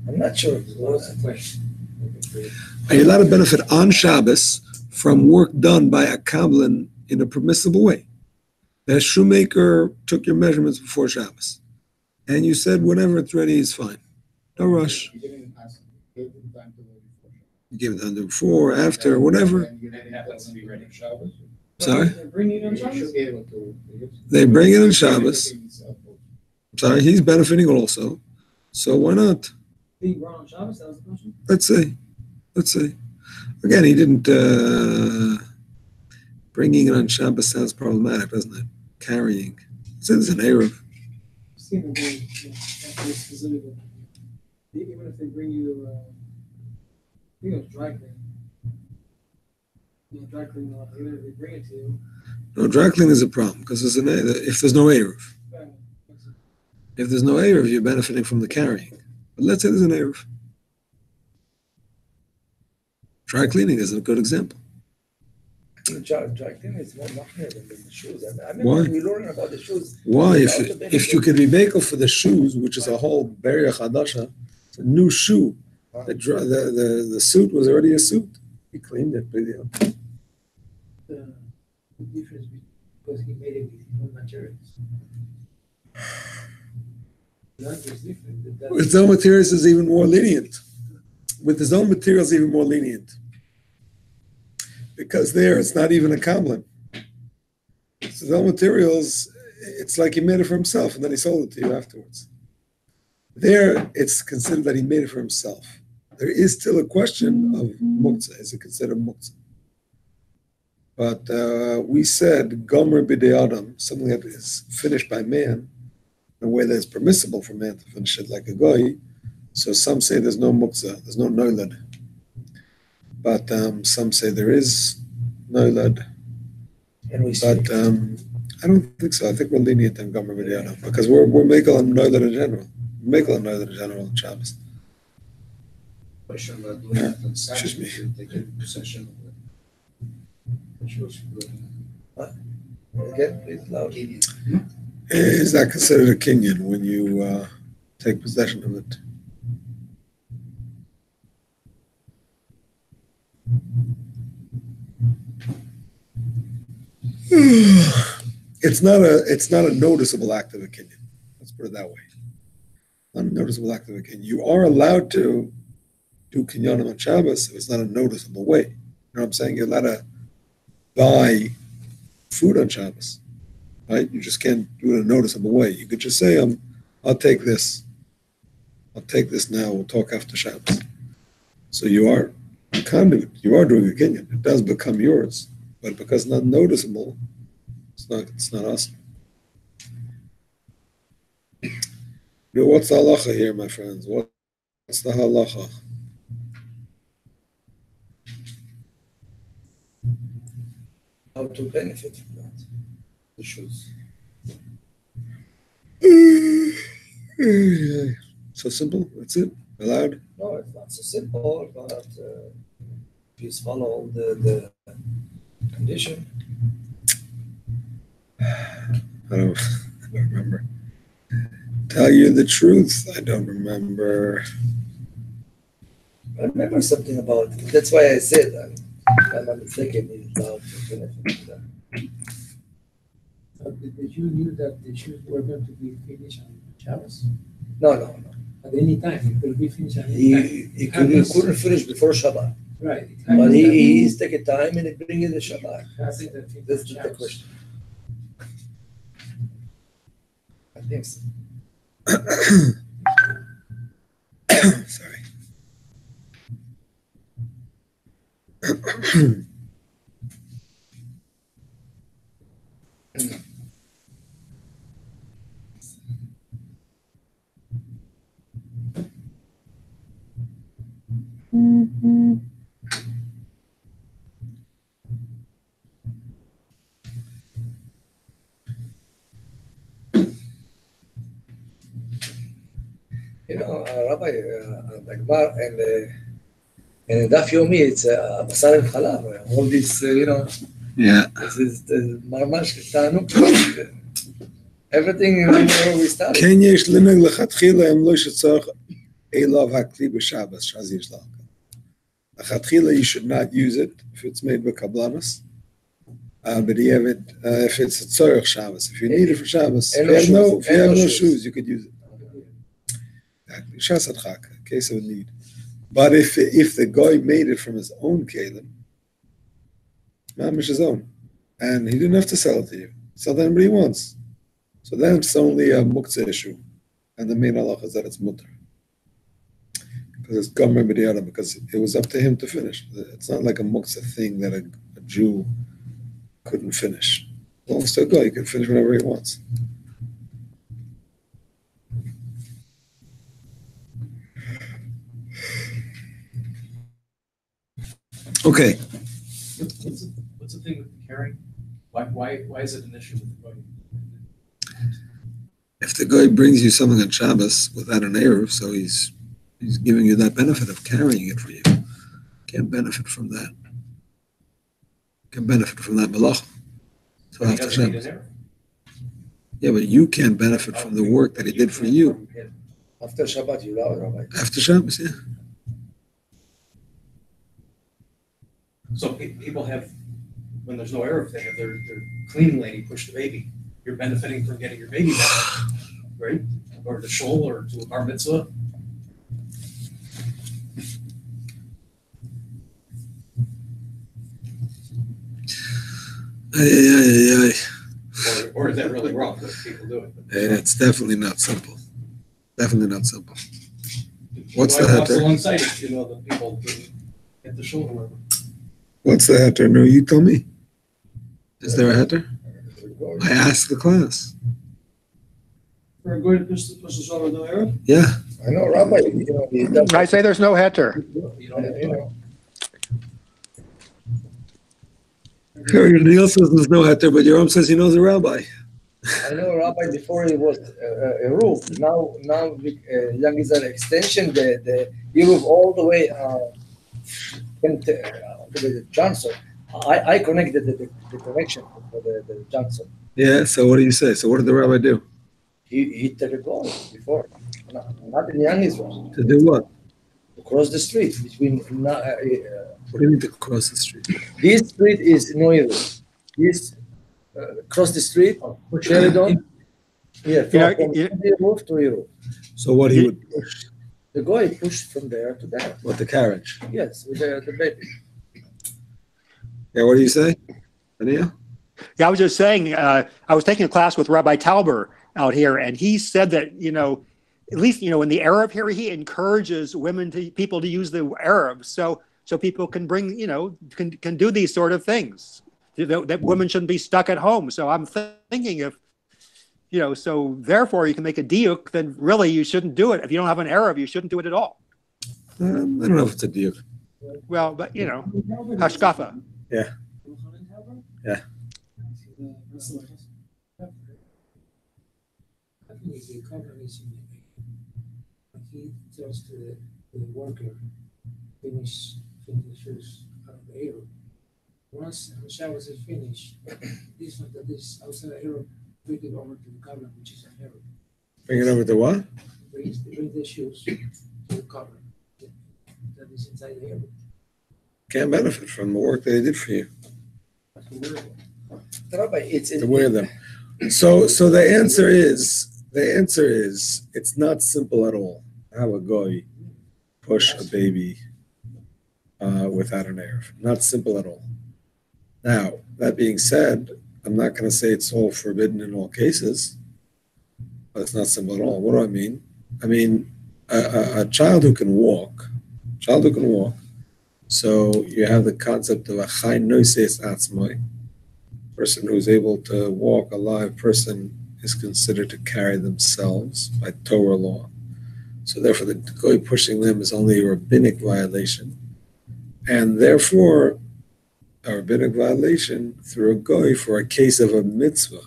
I'm not sure. What's the question? Are you allowed to benefit on Shabbos from work done by a Kabbalah in a permissible way? The shoemaker took your measurements before Shabbos, and you said whenever it's ready is fine. No rush. You didn't ask him. You gave him time to do it before. You give it under before, after, whatever. And you didn't tell him to be ready for Shabbos. Sorry? They're bringing it on You Shabbos? should be able to. They bring it on Shabbos. Sorry, he's benefiting also. So why not? Being brought on Shabbos, that was the question? Let's say. Again, he didn't, bringing it on Shabbos sounds problematic, doesn't it? Carrying. It says an Erev. Seen them doing, specifically. Even if they bring you, dry clean. Dry clean, even if they bring it to you. No, dry cleaning is a problem, because if there's no Erev. If there's no Erev, you're benefiting from the carrying. But let's say there's an Erev. Dry cleaning is a good example. Dry cleaning is more machmir than the shoes. I mean, Why? we learn about the shoes. Why? If you could be makel for the shoes, which is a whole beria chadasha, it's a new shoe. The suit was already a suit. He cleaned it. Video. The difference because he made it with his own materials. That is different. With his own materials is even more lenient. With his own materials, even more lenient. Because there, it's not even a Kabbalah. It's his own materials, it's like he made it for himself, and then he sold it to you afterwards. There, it's considered that he made it for himself. There is still a question of muktzah. Is it considered muktzah? But we said, gomer b'dei adam, something that is finished by man, in a way that is permissible for man to finish it like a goy. So some say there's no muktzah, there's no noilad. But some say there is noilad. But I don't think so. I think we're lenient on gomer b'dei adam because we're mekel on noilad in general. Mekel on noilad in general in Shabbos. Question about doing it on Saturday, Excuse me. taking possession of it. What? Again, please, loud. Is that considered a kinyan when you take possession of it? It's not a noticeable act of a kinyan. Let's put it that way. Not a noticeable act of a kinyan. You are allowed to do kinyanim on Shabbos if it's not a noticeable way. You know what I'm saying? You're allowed to buy food on Shabbos, right? You just can't do it in a noticeable way. You could just say, I'll take this. I'll take this now. We'll talk after Shabbos. So you are a conduit. You are doing a kinyan. It does become yours, but because it's not noticeable, it's not us. What's the halacha here, my friends? What's the halacha? How to benefit from that? The shoes. So simple. That's it. Allowed. No, it's not so simple, but please follow the condition. I don't remember. Tell you the truth, I don't remember. I remember something about it. That's why I said I'm not mistaken. It's about to benefit from that. The Jew knew that the shoes were going to be finished on Shabbos. No. At any time, it could be finished at any time. He couldn't finish before Shabbat. Right. But he's taking time and he bring it to Shabbat. I think that finished That's the Shabbos. question. I think so. Sorry. You know, Rabbi, Dagmar and Daf Yomi, it's Basar and Chalav. All this, Yeah. this is Marmash Tanuk. Everything we started. כן יש לנהג לכתחילה אם לא שצריך אליו הכלי בשבס, שאז יש לה. לכתחילה you should not use it if it's made by kablanas. But if it's a tzorich Shabbos, if you need it for Shabbos, if you have no shoes, you could use it. Shas adchak, case of need. But if the guy made it from his own kelim, mamish his own, and he didn't have to sell it to you, sell to anybody he wants. So then it's only a muktzah issue, and the main halacha is that it's mutter. Because it's gomer b'di'ara, because it was up to him to finish. It's not like a muktzah thing that a Jew couldn't finish. It belongs to a guy, he can finish whenever he wants. Okay. What's the thing with the carrying? Why is it an issue with the going? If the guy brings you something on Shabbos without an Erev, so he's giving you that benefit of carrying it for you. Can't benefit from that. Can benefit from that malacha. So He after doesn't need Shabbos. an error. Yeah, but you can't benefit from the work that he did for you. After Shabbat, you know, Rabbi. After Shabbos, yeah. So people have, when there's no error, they have their cleaning lady push the baby. You're benefiting from getting your baby back, right? Or to shul or to a bar mitzvah. Or is that really wrong that people do it? It's definitely not simple. Definitely not simple. What's the Why walks heter? alongside it, the people at the shul or whatever. What's the heter? No, you tell me. Is there a heter? I asked the class. For a good push the shovel with no error. Yeah. I know, Rabbi, he does. I say there's no heter. Neil says there's no heter, but Yoram says he knows a rabbi. I know, Rabbi, before he was a roof. Now with Young Israel extension, the Eruv all the way, Johnson, I connected the connection for the Johnson. Yeah, so what do you say? So what did the rabbi do? He took a goal before, not in young Israel. To do what? To cross the street between. What do you mean to cross the street? This street is Noir. This cross the street, Sheridan. Yeah, from Europe to Europe. So what he would push? The guy pushed from there to there. What, the carriage? Yes, with the baby. Yeah, what do you say, Ania? Yeah, I was just saying, I was taking a class with Rabbi Tauber out here, and he said that, at least, in the Arab here, he encourages people to use the Arab. So people can bring, can do these sort of things, that women shouldn't be stuck at home. So I'm thinking if, so therefore you can make a diuk, then really you shouldn't do it. If you don't have an Arab, you shouldn't do it at all. I don't know if it's a diuk. Well, but, hashkafa. Yeah. Yeah. The company he tells the worker finish the shoes out of the Arab. Once the showers is finished, this outside Arab bring it over to the cover, which is an Arab. Bring it over to what? Bring the shoes to the cover that is inside the Arab. Can't benefit from the work that he did for you. Rabbi, it's To wear them. So the answer is it's not simple at all. How a goy push a baby without an Erev. Not simple at all. Now, that being said, I'm not going to say it's all forbidden in all cases, but it's not simple at all. What do I mean? I mean, a child who can walk, so you have the concept of a chai noises atzmai, person who's able to walk, a live person is considered to carry themselves by Torah law. So therefore, the goy pushing them is only a rabbinic violation, and therefore, a rabbinic violation through a goy for a case of a mitzvah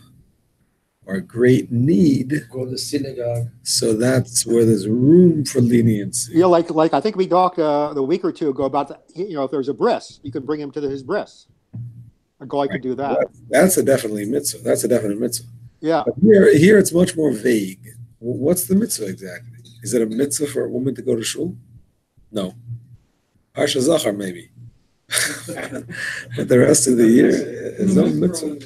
or a great need. Go to the synagogue. So that's where there's room for leniency. Yeah, like I think we talked a week or two ago about if there's a bris, you can bring him to his bris. A guy could do that. That's a definite mitzvah. That's a definite mitzvah. Yeah. But here it's much more vague. What's the mitzvah exactly? Is it a mitzvah for a woman to go to shul? No. Harsha Zachar maybe. But the rest of the year, there's no mitzvah.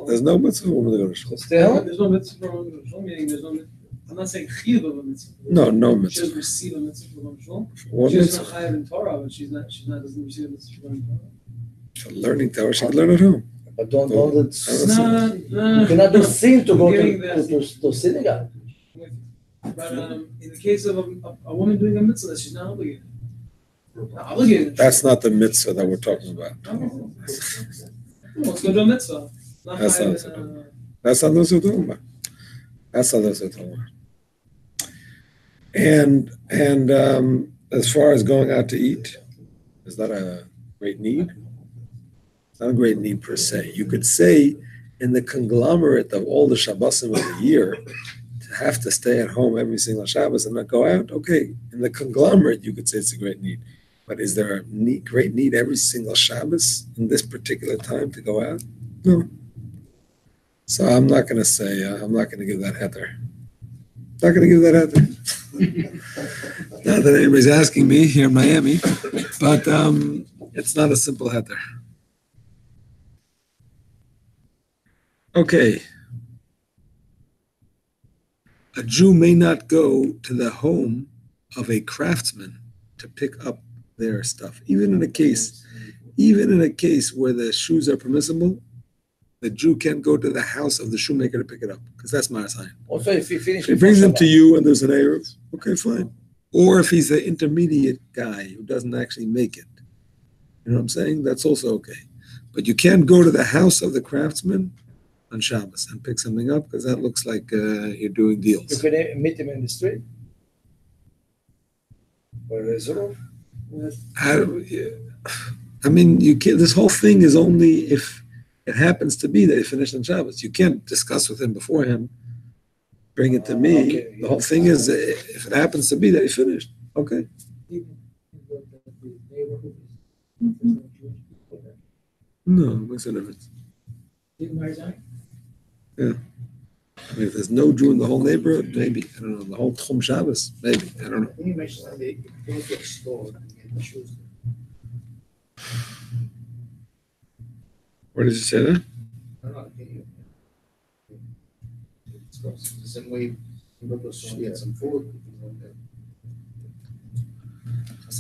There's no mitzvah for a woman to go to shul. There's no mitzvah for a woman to go to shul, meaning there's no mitzvah. I'm not saying chiyuv of a mitzvah. No She mitzvah. doesn't receive a mitzvah for going to shul. What She's mitzvah? not chayav in Torah, but she doesn't receive a mitzvah for going to Torah. For learning Torah, she can learn at home. But don't No. you cannot do sin to go to synagogue. But in the case of a woman doing a mitzvah, she's not obligated. Not obligated. That's not the mitzvah that we're talking about. Let's go to a mitzvah. Not That's chayav not- in, That's not what we're talking about. That's not what we're talking about. And as far as going out to eat, is that a great need? It's not a great need per se. You could say in the conglomerate of all the Shabbosim of the year, to have to stay at home every single Shabbos and not go out, okay. In the conglomerate, you could say it's a great need. But is there a great need every single Shabbos in this particular time to go out? No. So I'm not going to say, I'm not going to give that heter. Not going to give that heter. Not that anybody's asking me here in Miami, but it's not a simple heter. Okay. A Jew may not go to the home of a craftsman to pick up their stuff. Even in a case where the shoes are permissible, the Jew can't go to the house of the shoemaker to pick it up, because that's Marasayan. Also, if you finish, If he brings them to you and there's an Erev, okay, fine. Or if he's the intermediate guy who doesn't actually make it. You know what I'm saying? That's also okay. But you can't go to the house of the craftsman on Shabbos and pick something up, because that looks like you're doing you deals. can meet him in the street. Or reserve. I mean, you can't. This whole thing is only if it happens to be that he finished on Shabbos. You can't discuss with him beforehand. Bring it to me. Okay, The whole thing is, if it happens to be that he finished, okay. No, it makes a difference. Didn't Marizani? I mean, if there's no Jew in the whole neighborhood, maybe. I don't know. The whole Tchum Shabbos, maybe. I don't know. Can you imagine that they go to a store and get the shoes? Where did you say that? I don't know. Can you? It's the same way you go to a store and get some food.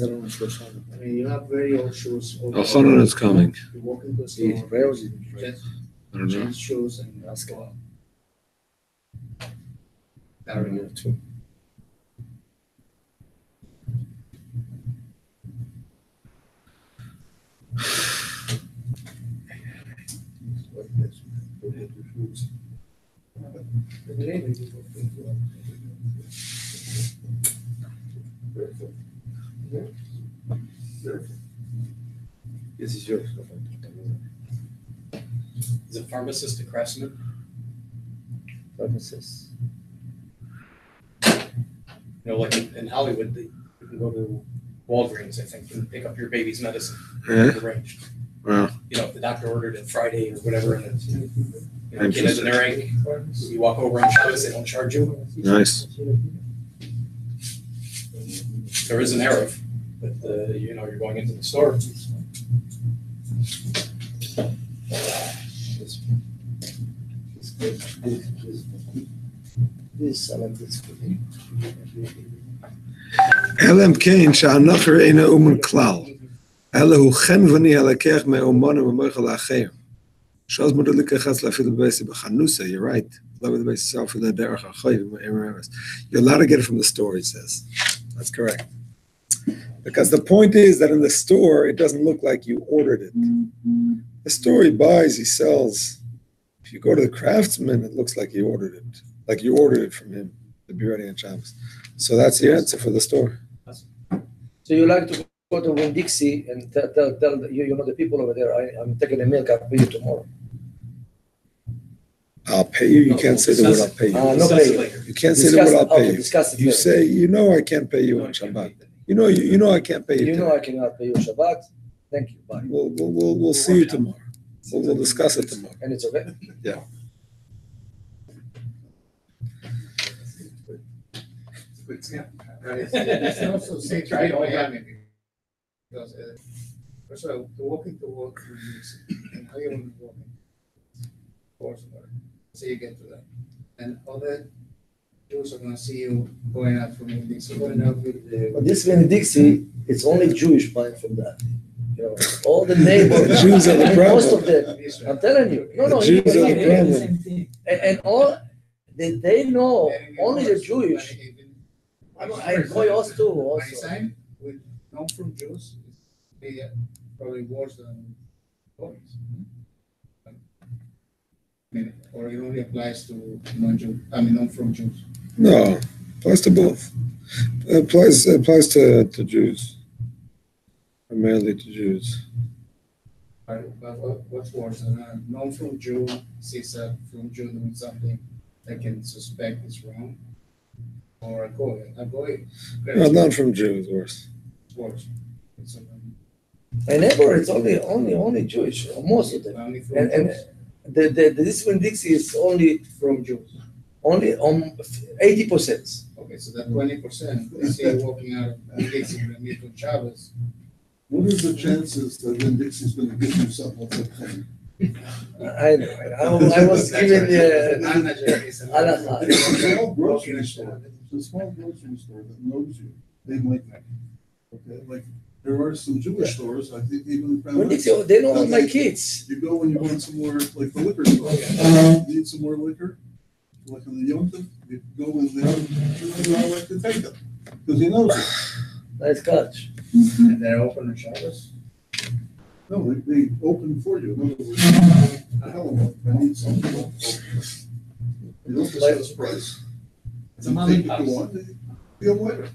I mean, you have very old shoes. Elchanan is coming. You walk into a store, I don't know. change shoes and go out. Carry it too. This is yours. Is it pharmacist to craftsman? Pharmacist. You know, like in Hollywood, you can go to Walgreens, I think, and pick up your baby's medicine Yeah. arranged. Wow. You know, if the doctor ordered it Friday or whatever, and it's, you know, kid has an earache, you walk over on Shabbos, they don't charge you. Nice. There is an Erev, but, you know, you're going into the store. This, I like this. אלם כן שהנוכר אינו אומן כלל, אלא הוא חנווני הלקח מהאומנו ומויכל לאחר. שאז מודד לקחת להפעיל בבייסי בחנוסה, you're right. לא בבייסי ספר לדרך החוי ומאמרס. You're allowed to get it from the store, he says. That's correct. Because the point is that in the store, it doesn't look like you ordered it. The store he buys, he sells. If you go to the craftsman, it looks like you ordered it. Like you ordered it from him to be ready on Shabbos. So that's the answer for the store. So you like to go to Winn-Dixie and tell you know the people over there, I'm taking a milk, I'll pay you tomorrow. I'll pay you. You can't say the word I'll pay you. No pay you. You can't say the word I'll pay you. Discuss it You later. say, you know I can't pay you on Shabbat. You know I can't pay you You know today. I cannot pay you Shabbat. Thank you, bye. We'll see you tomorrow. We'll discuss it tomorrow. And it's okay? Yeah. It's also say try to Miami because first of all, to walking to work and how you want to walk of course, so you get to that, and other Jews are going to see you going out from Winn-Dixie, going out with the. But this Winn-Dixie, it's only Jewish buying from that. You know, all the neighbors. The Jews are the problem. Most of them. I'm telling you. No, The Jews are the problem. Same thing. And all they know only the Jewish. I employ us too My also. sign with non from Jews is probably worse than Polish. I mean, or it only applies to non-Jew, non from Jews. No, applies to both. Applies to Jews. Primarily to Jews. But what's worse than a non from Jew sees a from Jew doing something they can suspect is wrong? Or a goy. No, not from Jews, worse. It's worse. It's My neighbor, it's only Jewish, most of them. only from And Jews. this Winn-Dixie is only From Jews. only 80%. Okay, so that 20%, they see you walking out of Dixie and meet on Shabbos. What is the chances that Winn-Dixie's going to give you something like that? I know. I was given the I'm not sure it's halakha. It's a small grocery store. It's a small grocery store that knows you. They might know. Okay, like there are some Jewish stores. I think even Winn-Dixie, they know all my kids. you go when you want some more, like the liquor store. You need some more liquor, like in the Yom Tov, you go in there. You know, like to take them because he knows it. Nice catch. And they're open on Shabbos? No, they open for you. In other words, hell of a- I need something. You don't just set a price. It's a mom and Take what you pop. want, they give them later.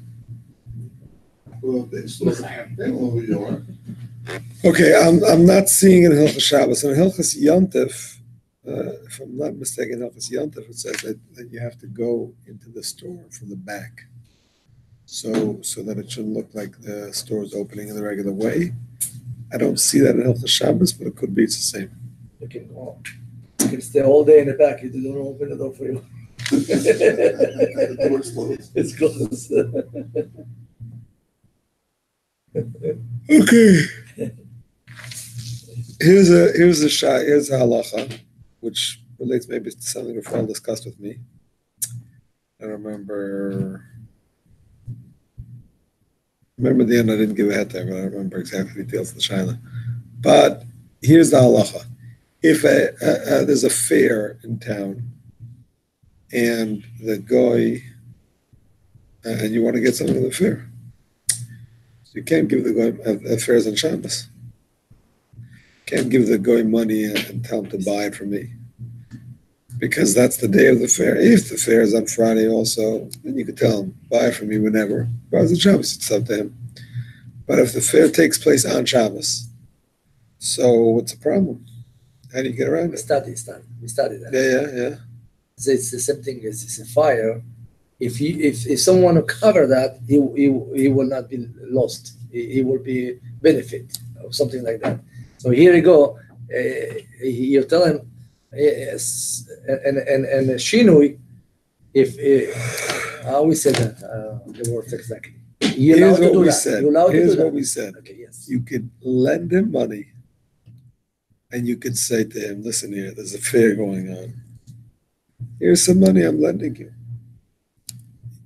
Well, they store, they don't know who you are. Okay, I'm not seeing in Hilchas Shabbos. In Hilchas Yontif, if I'm not mistaken, Hilchas Yontif, it says that you have to go into the store from the back. So that it shouldn't look like the store is opening in the regular way. I don't see that in Hilchos Shabbos, but it could be it's the same. You can stay all day in the back. You don't open the door for you. The door's closed. It's closed. Okay. Here's a halacha, which relates maybe to something Rafael discussed with me. I remember at the end I didn't give a heter, but I don't remember exactly details of the shaila. But here's the halacha: if there's a fair in town, and the guy, and you want to get something at the fair, so you can't give the guy at fairs on Shabbos. Can't give the guy money and tell him to buy it from me, because that's the day of the fair. If the fair is on Friday also, then you could tell him, buy it from me whenever. But it's Shabbos, it's up to him. But if the fair takes place on Shabbos, so what's the problem? How do you get around We it? study that. Yeah. So it's the same thing as it's a fire. If someone will cover that, he will not be lost. He will be benefit or something like that. So here you go. You tell him, yes, and shinui. If I always say that the words exactly. Here's what we said. Here's what we said. Okay, yes. You could lend him money, and you could say to him, listen here, there's a fair going on. Here's some money I'm lending you.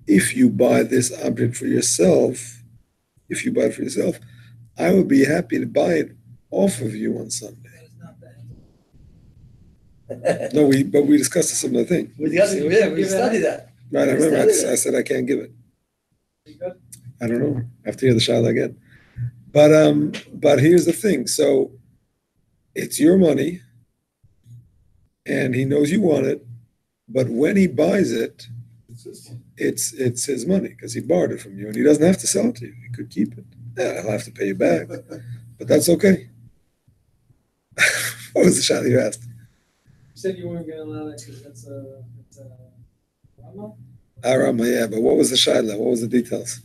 If you buy this object for yourself, I would be happy to buy it off of you on Sunday. No, but we discussed a similar thing. We study that. Right, I remember I said I can't give it. I don't know. I have to hear the shaila again. But here's the thing. So it's your money, and he knows you want it, but when he buys it, it's his money because he borrowed it from you, and he doesn't have to sell it to you. He could keep it. Yeah, he'll have to pay you back, but that's okay. What was the shaila you asked? You said you weren't going to allow that because that's a Rama? Rama, yeah, but what was the shaila? What was the details?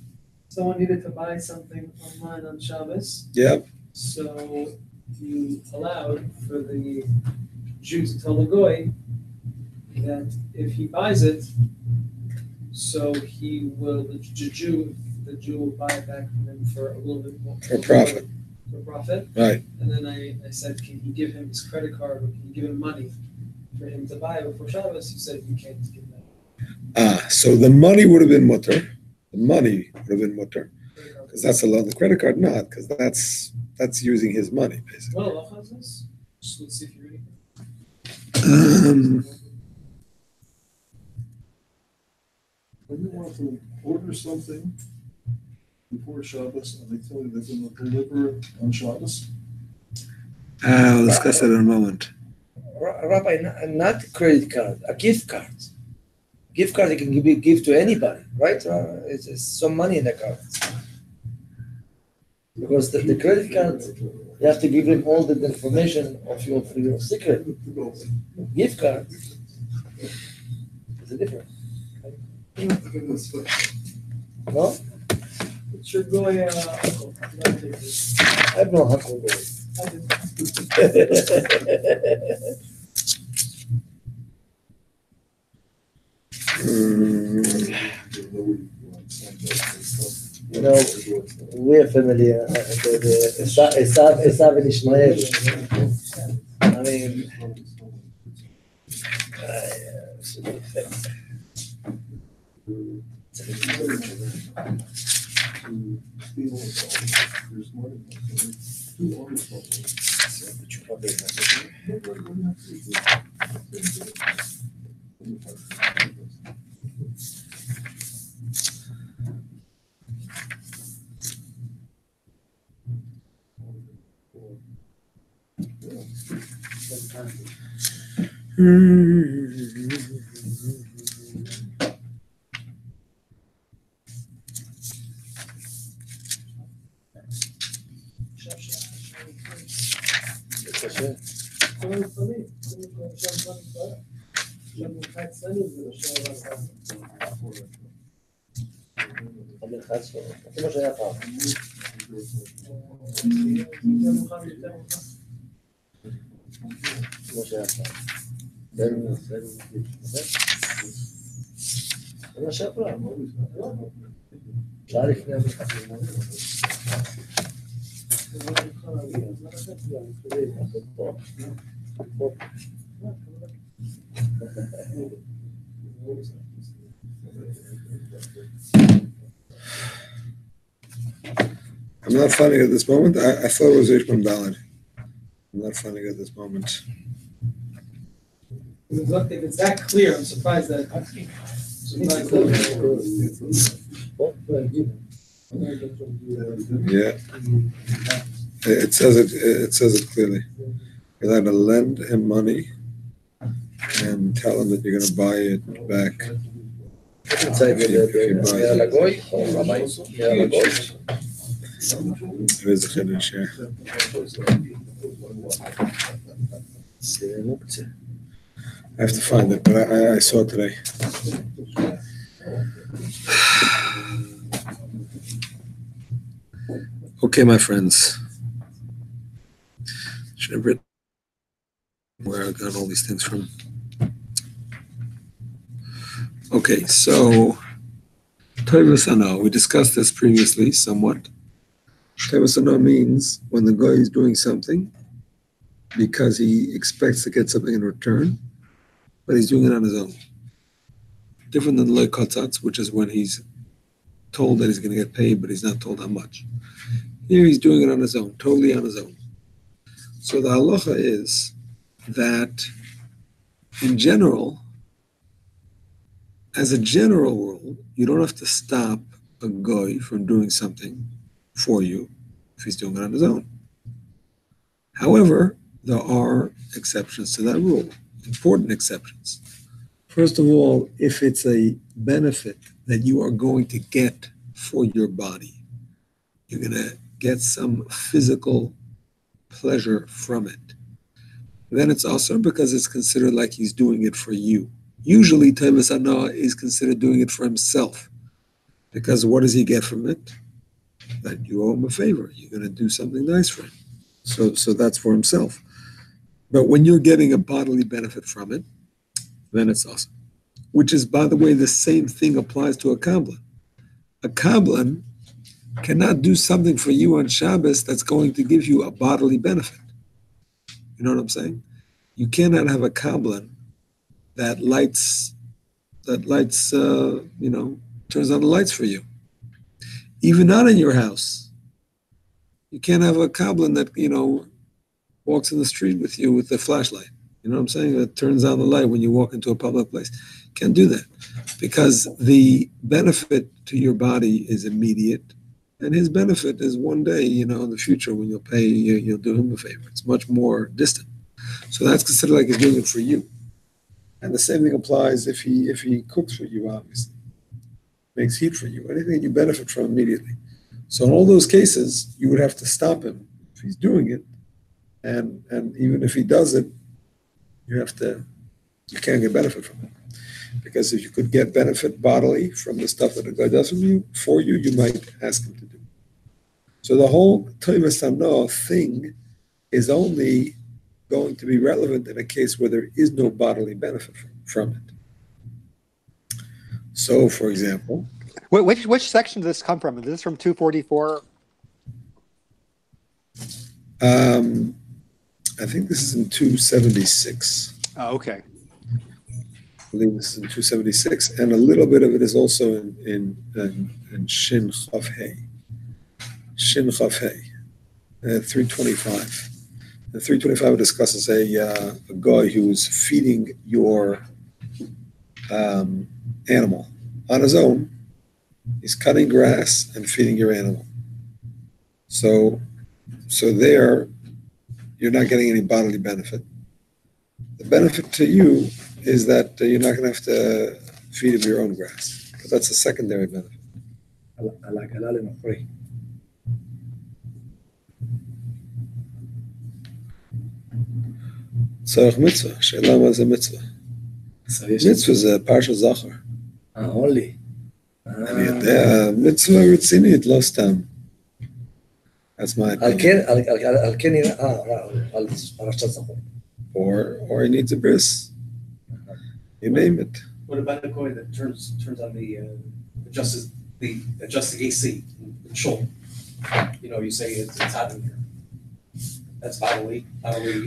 Someone needed to buy something online on Shabbos. Yeah. So you allowed for the Jew to tell the goy that if he buys it, so he will the Jew will buy it back from him for a little bit more For profit. For profit. Right. And then I said, can you give him his credit card or can you give him money for him to buy it before Shabbos? He said you can't give that. So the money would have been mutter. The money would have been mutter. Because that's a loan. The credit card not, because that's using his money, basically. What halacha is this? Just let's see if you're ready. When you want to order something before Shabbos and they tell you they're going to deliver it on Shabbos, I'll discuss it in a moment. Rabbi, not a credit card, a gift card. Gift card you can give to anybody, right? It's some money in the card. Because the credit card, you have to give him all the information of your secret. Gift card, it's a difference. No? It should go uncle. I have no uncle boy. I do. You know, we're family. Esav and Ishmael. I mean, there's money. Two honest כמו שהיה פעם. כמו שהיה פעם. זה מה שהיה פעם. שעה לפני המשחק. I'm not finding it at this moment. I thought it was Ishmael Ballad. I'm not finding it at this moment. If it's that clear, I'm surprised that. Yeah, it says it clearly. You're allowed to lend him money and tell him that you're going to buy it back. It is a Kiddush, yeah. I have to find it, but I saw it today. Okay, my friends. Should have written where I got all these things from. Okay, so Tovas Ano, we discussed this previously somewhat. Tovas Ano means when the guy is doing something because he expects to get something in return, but he's doing it on his own. Different than Loy Kotzatz, which is when he's told that he's going to get paid, but he's not told how much. Here he's doing it on his own, totally on his own. So the halacha is that in general, as a general rule, you don't have to stop a goy from doing something for you if he's doing it on his own. However, there are exceptions to that rule, important exceptions. First of all, if it's a benefit that you are going to get for your body, you're going to get some physical pleasure from it. Then it's also because it's considered like he's doing it for you. Usually, Tovas Ano is considered doing it for himself. Because what does he get from it? That you owe him a favor. You're going to do something nice for him. So that's for himself. But when you're getting a bodily benefit from it, then it's awesome. Which is, by the way, the same thing applies to a kabbalah. A kabbalah cannot do something for you on Shabbos that's going to give you a bodily benefit. You know what I'm saying? You cannot have a kabbalah that lights, turns on the lights for you. Even not in your house. You can't have a kabbalah that, walks in the street with you with a flashlight. You know what I'm saying? That turns on the light when you walk into a public place. Can't do that because the benefit to your body is immediate, and his benefit is one day, in the future when you'll pay, you'll do him a favor. It's much more distant. So that's considered like he's doing it for you. And the same thing applies if he cooks for you, obviously. Makes heat for you. Anything you benefit from immediately. So in all those cases, you would have to stop him if he's doing it. And even if he does it, you can't get benefit from it. Because if you could get benefit bodily from the stuff that a guy does for you, you might ask him to do. So the whole Tovas Ano thing is only going to be relevant in a case where there is no bodily benefit from it. So, for example, which section does this come from? Is this from 244? I think this is in 276. Oh, okay. I believe this is in 276, and a little bit of it is also in Shin Chaf Hey. Shin Chaf Hey, 325. The 325 discusses a guy who is feeding your animal on his own. He's cutting grass and feeding your animal. So there, you're not getting any bodily benefit. The benefit to you is that you're not going to have to feed him your own grass. But that's a secondary benefit. Amirah LeNochri. Tzarech mitzvah. She'ela ma ze mitzvah. Mitzvah זה פרשת זכר. only. אני יודע, מצווה רצינית, לא סתם. That's my על opinion. כן על פרשת זכור. Or he needs a bris. You name it. What about a guy that turns on the adjusts the AC in Shul? You know, you say it's hot in here. That's bodily.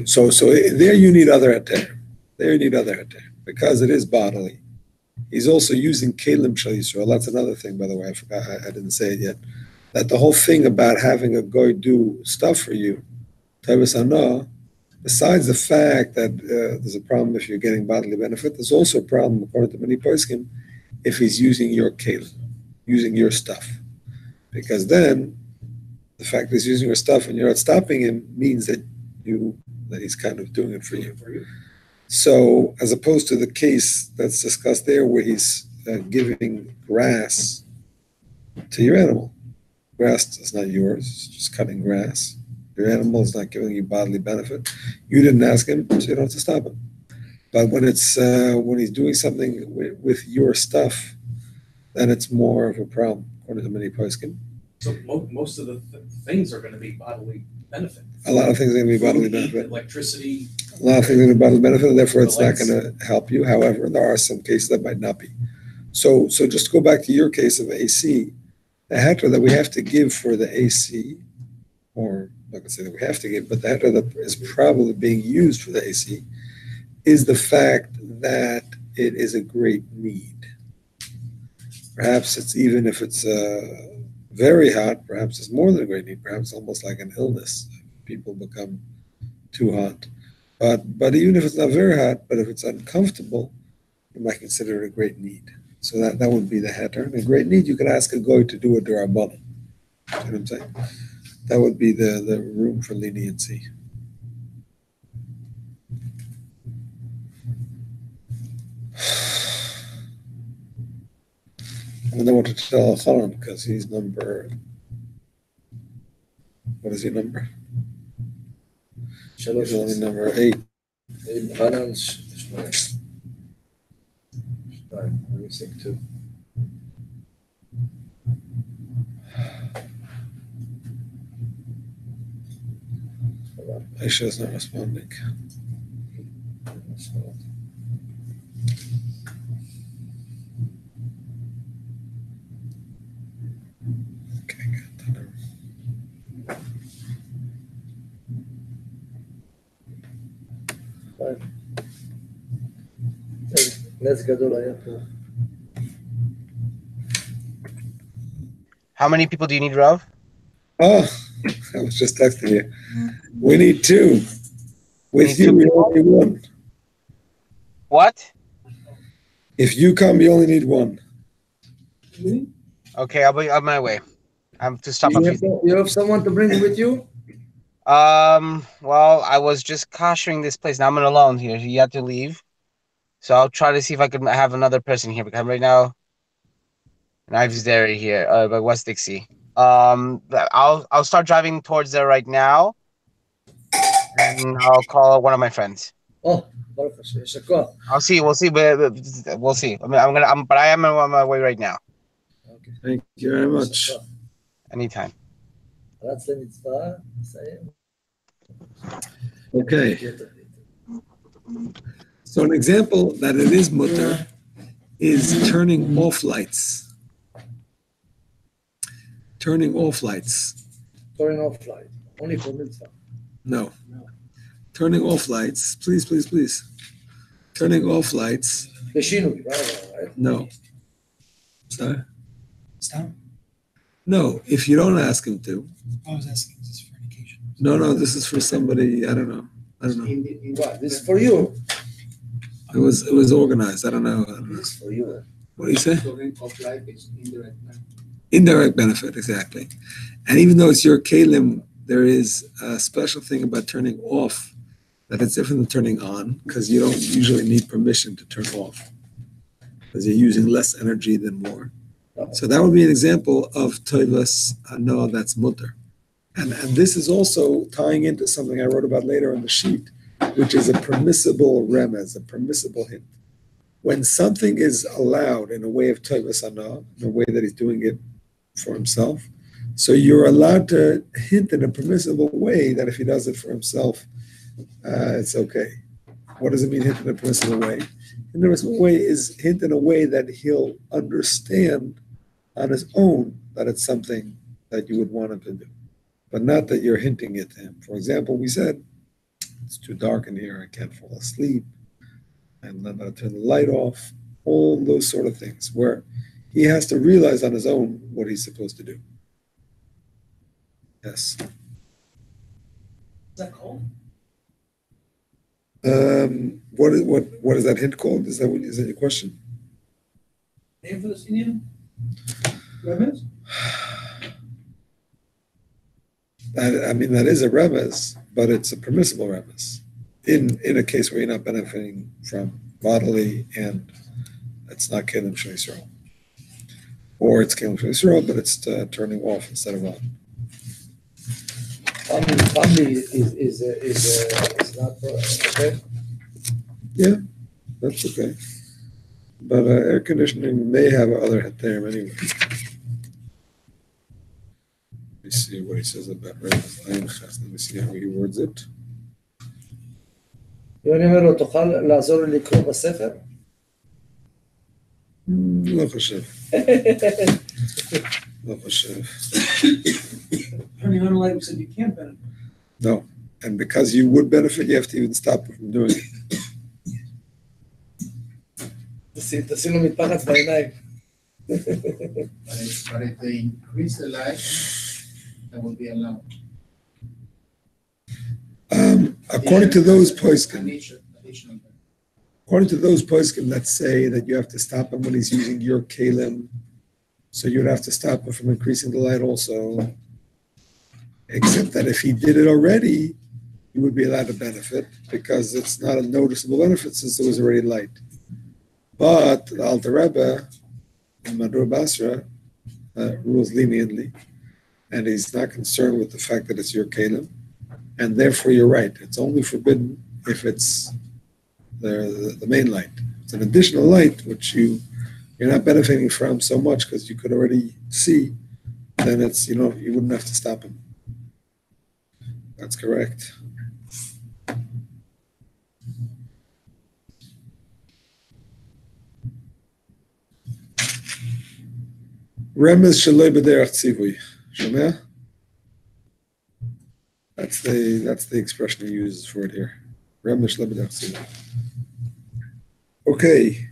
So there you need other heter. There you need other heter because it is bodily. He's also using kelim shel Yisrael. That's another thing, by the way. I forgot. I didn't say it yet. That the whole thing about having a goy do stuff for you, Tavis Hana, besides the fact that there's a problem if you're getting bodily benefit, there's also a problem, according to many poskim, if he's using your kelim, using your stuff. Because then, the fact that he's using your stuff and you're not stopping him means that he's kind of doing it for you. So, as opposed to the case that's discussed there where he's giving grass to your animal. Grass is not yours, it's just cutting grass. Your animal is not giving you bodily benefit. You didn't ask him, so you don't have to stop him. But when he's doing something with your stuff, then it's more of a problem, according to many poskim. So most of the things are going to be bodily benefit. A lot of things are going to be bodily benefit. Electricity. A lot of things are going to be bodily benefit, and therefore it's not going to help you. However, there are some cases that might not be. So just to go back to your case of AC, the heter that we have to give for the AC, or I'm not going to say that we have to give, but the heter that is probably being used for the AC is the fact that it is a great need. Perhaps it's even if it's very hot, perhaps it's more than a great need, perhaps almost like an illness. People become too hot. But even if it's not very hot, but if it's uncomfortable, you might consider it a great need. So that would be the heter. And a great need, you could ask a goy to do a d'Rabbanan. You know what I'm saying? That would be the room for leniency. And I want to tell Chanan because he's number. What is he number? He's only number 8. Let me think too. Aisha is not responding. Okay, good. נס גדול היה פה. How many people do you need, Rav? Oh, I was just texting you. We need 2. With you, we only need 1. What? If you come, you only need 1. Okay, I'll be on my way. I'm to stop a few things. You have someone to bring with you? Well, I was just koshering this place. Now I'm alone here. You have to leave. So I'll try to see if I can have another person here because right now Knives Dairy here, by West Dixie. I'll start driving towards there right now, and I'll call one of my friends. Oh, Baruch Hashem, יישר כוח. I'll see. We'll see. We'll see. I mean, but I am on my way right now. Okay. Thank you very much. Anytime. רץ למצווה, נסיים. Okay. So an example that it is mutter is turning off lights. Turning off lights. Turning off light. Only for mitzvah. No. Turning off lights. Please, please, please. Turning off lights. בשינוי, right? No. Sorry? Stop. No, if you don't ask him to. I was asking, is this for an occasion? No, this is for somebody, I don't know. What? This is for you. It was organized. I don't know. This is for you. What do you say? Turning off light is indirect. Indirect benefit, exactly. And even though it's your kalim, there is a special thing about turning off that it's different than turning on because you don't usually need permission to turn off because you're using less energy than more. So that would be an example of toivas no, that's mutter. And this is also tying into something I wrote about later on the sheet, which is a permissible remez, a permissible hint. When something is allowed in a way of toivas ana, in a way that he's doing it for himself, So you're allowed to hint in a permissible way that if he does it for himself, it's okay. What does it mean, hint in a permissible way? In a permissible way is hint in a way that he'll understand on his own that it's something that you would want him to do, but not that you're hinting it to him. For example, we said, it's too dark in here, I can't fall asleep, I'm not going to turn the light off, all those sort of things, where he has to realize on his own what he's supposed to do. Yes. Is that cold? What is that hint called? Is that your question? Name for this Indian? Remez? I mean, that is a remez, but it's a permissible remez in a case where you're not benefiting from bodily and it's not kelim shel Yisrael, or it's kelim shel Yisrael, but it's turning off instead of on. Family is not okay. Yeah, that's okay. But air conditioning may have other heterim anyway. Let me see what he says about remez. Let me see how he words it. ואני אומר לו, תוכל לעזור לי לקרוא בספר? לא חושב. לא חושב. Turning on the light, we said you can't benefit. No, and because you would benefit, you have to even stop him from doing it. תשים לו מטפחת בעיניים. But if they increase the light, that will be allowed. According to those poskim, Additional. according to those poskim that say that you have to stop him when he's using your kalim, so you'd have to stop him from increasing the light also. Except that if he did it already, you would be allowed to benefit because it's not a noticeable benefit since there was already light. But the Alter Rebbe in Madur Basra rules leniently, and he's not concerned with the fact that it's your kalim. And therefore, you're right. It's only forbidden if it's the main light. It's an additional light which you're not benefiting from so much because you could already see. Then it's you wouldn't have to stop him. That's correct. Remez shaloi b'derech tzivui. Shomea? That's the expression he uses for it here. Remez shaloi b'derech tzivui. Okay.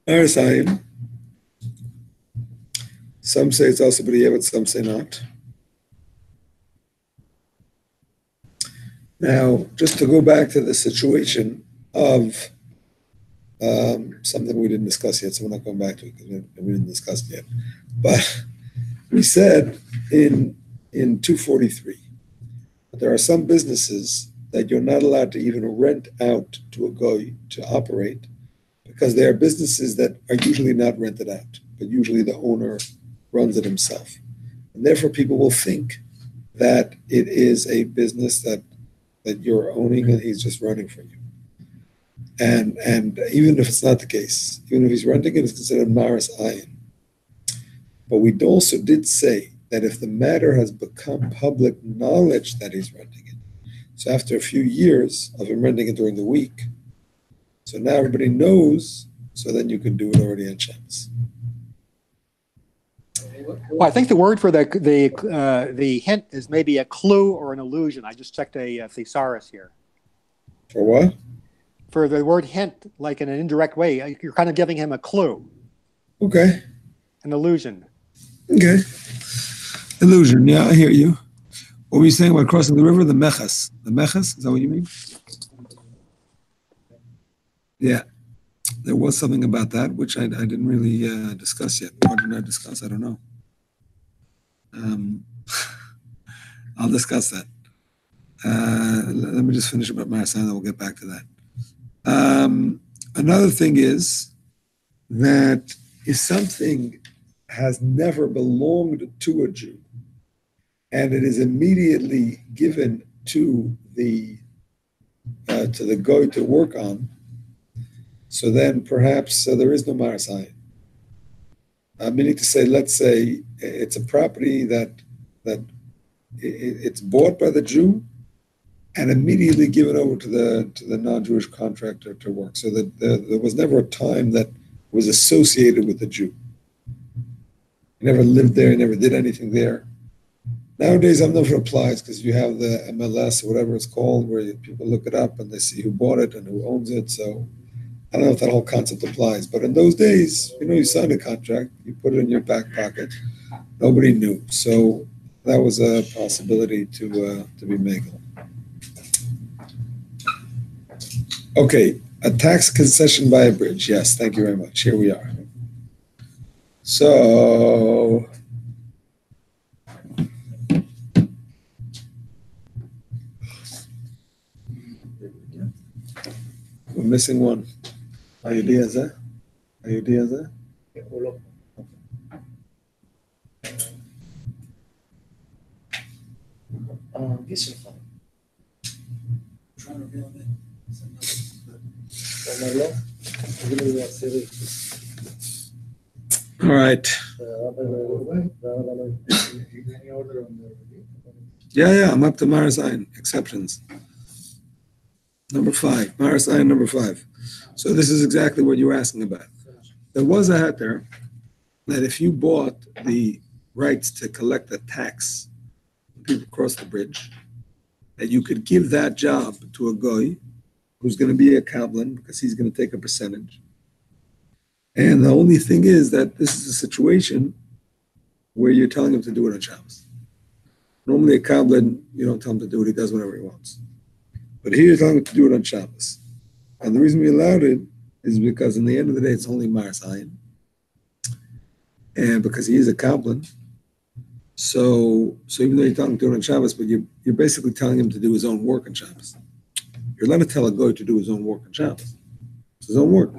Arasayim. Some say it's also b'diavad, some say not. Now, just to go back to the situation of something we didn't discuss yet, so we're not going back to it because we didn't discuss it yet. But we said in 243 that there are some businesses that you're not allowed to even rent out to a goy to operate because they are businesses that are usually not rented out, but usually the owner runs it himself. And therefore people will think that it is a business that you're owning and he's just running for you. And even if it's not the case, even if he's renting it, it's considered maris ayin. But we also did say that if the matter has become public knowledge that he's renting it, so after a few years of him renting it during the week, so now everybody knows, so then you can do it already on Shabbos. Well, I think the word for the hint is maybe a clue or an illusion. I just checked a thesaurus here. For what? For the word hint, like in an indirect way, you're kind of giving him a clue. Okay. An illusion. Okay. Illusion, yeah, I hear you. What were you saying about crossing the river? The mechas. The mechas, is that what you mean? Yeah. There was something about that, which I didn't really discuss yet. What did I discuss? I don't know. I'll discuss that. Let me just finish about my sign, then we'll get back to that. Another thing is that if something has never belonged to a Jew and it is immediately given to the goy to work on, so then perhaps there is no Maras Ayin. Meaning to say, let's say it's a property that it's bought by the Jew and immediately given over to the non-Jewish contractor to work. So that there was never a time that was associated with the Jew. He never lived there, he never did anything there. Nowadays, I don't know if it applies because you have the MLS or whatever it's called, where people look it up and they see who bought it and who owns it. So I don't know if that whole concept applies. But in those days, you signed a contract, you put it in your back pocket. Nobody knew. So that was a possibility to be made. Okay, a tax concession by a bridge. Yes, thank you very much. Here we are. So we're missing one. Ayudi is that? This is fine. Trying to reel it. All right. Any order on the review? Yeah, I'm up to Maras Ayin, exceptions. Number 5, Maras Ayin number 5. So this is exactly what you were asking about. There was a heter that if you bought the rights to collect the tax when people cross the bridge, that you could give that job to a goy who's going to be a kablan because he's going to take a percentage. And the only thing is that this is a situation where you're telling him to do it on Shabbos. Normally a kablan, you don't tell him to do it, he does whatever he wants. But here you're telling him to do it on Shabbos. And the reason we allowed it is because in the end of the day, it's only Maras Ayin. And because he is a kablan, so even though you're telling him to do it on Shabbos, but you're basically telling him to do his own work on Shabbos. You're allowed to tell a goy to do his own work on Shabbos. It's his own work.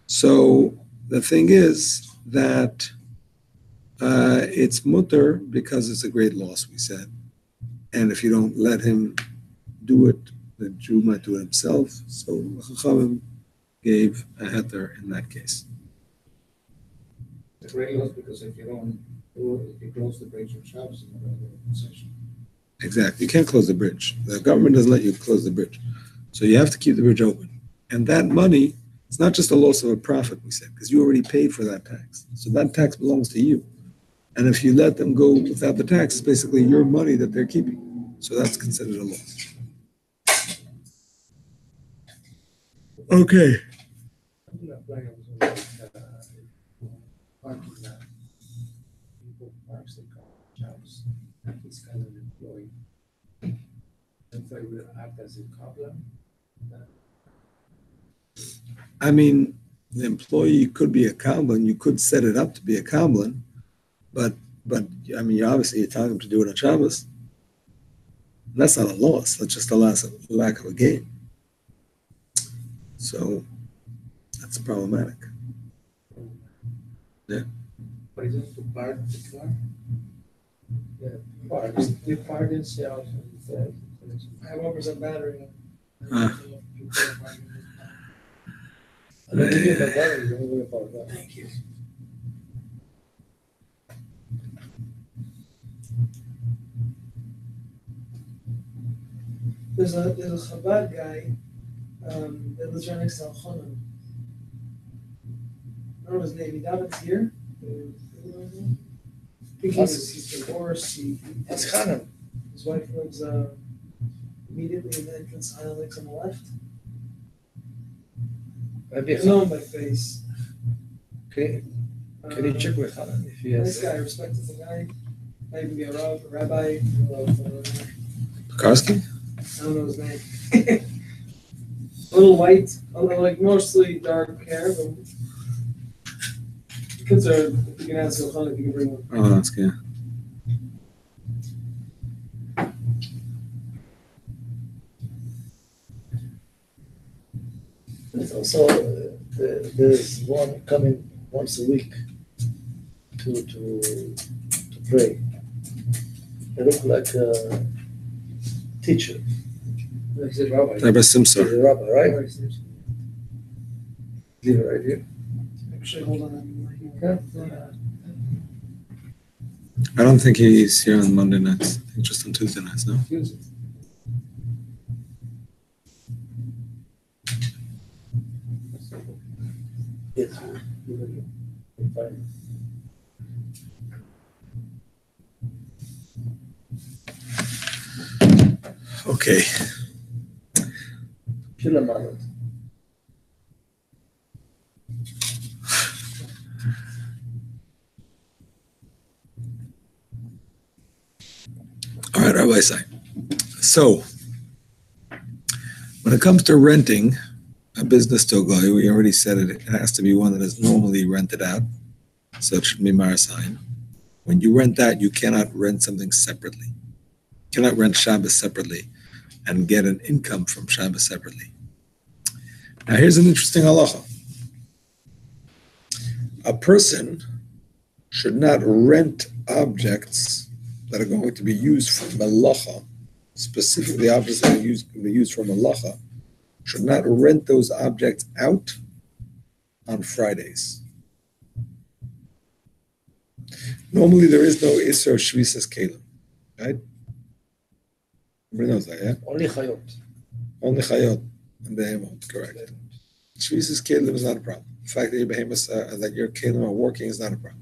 So the thing is that it's mutter because it's a great loss, we said. And if you don't let him do it, the Jew might do it himself. So Chachamim gave a heter in that case. It's a great loss because if you don't do it, if you close the bridge on Shabbos, you're not going to get a concession. Exactly. You can't close the bridge. The government doesn't let you close the bridge. So you have to keep the bridge open. And that money, it's not just a loss of a profit, we said, because you already paid for that tax. So that tax belongs to you. And if you let them go without the tax, it's basically your money that they're keeping. So that's considered a loss. Okay. Parking lot. People parks their car in Shabbos. He's kind of an employee. And so he will act as a cobbler. I mean, the employee could be a kablan. You could set it up to be a kablan, but I mean, obviously you're telling him to do it on Shabbos. That's not a loss. That's just a lack of a gain. So that's problematic. Yeah. But is it to park the car? Yeah, park. They park themselves. I have 1% battery. Thank you. There's a Chabad guy that lives right next to Al-Khanan. I don't know his name. He davens here. I think he's divorced. That's Hanan. His wife lives immediately in the entrance aisle next on the left. Maybe I know him by face. Can you check with Hanan if he Nice has? guy, respectable guy. Might even be a rabbi. Karski? I don't know his name. A little white, like mostly dark hair, but kids are, if you can ask Ilhan if you can bring them. Oh, that's good. There's also there's one coming once a week to pray. They look like a teacher. He's a rabbi. Rabbi Simson. He's a rabbi, right? Leave it right here. Actually, hold on. I don't think he's here on Monday nights. I think just on Tuesday nights, no? Use it. Yes. Fine. Okay. Shilamanot. All right, Rabbi Sai. So, when it comes to renting a business to a guy, we already said it has to be one that is normally rented out. So it should be Marasayan. When you rent that, you cannot rent something separately. You cannot rent Shabbos separately and get an income from Shabbos separately. Now, here's an interesting halacha. A person should not rent objects that are going to be used for malacha, specifically objects that are used for malacha, should not rent those objects out on Fridays. Normally, there is no Isser Shvisas Kalim, right? Everybody knows that, yeah? Only Chayot. Only Chayot and Behemot, correct. Shvisas Kalim is not a problem. The fact that your Behemoths, that your Kalim are working is not a problem.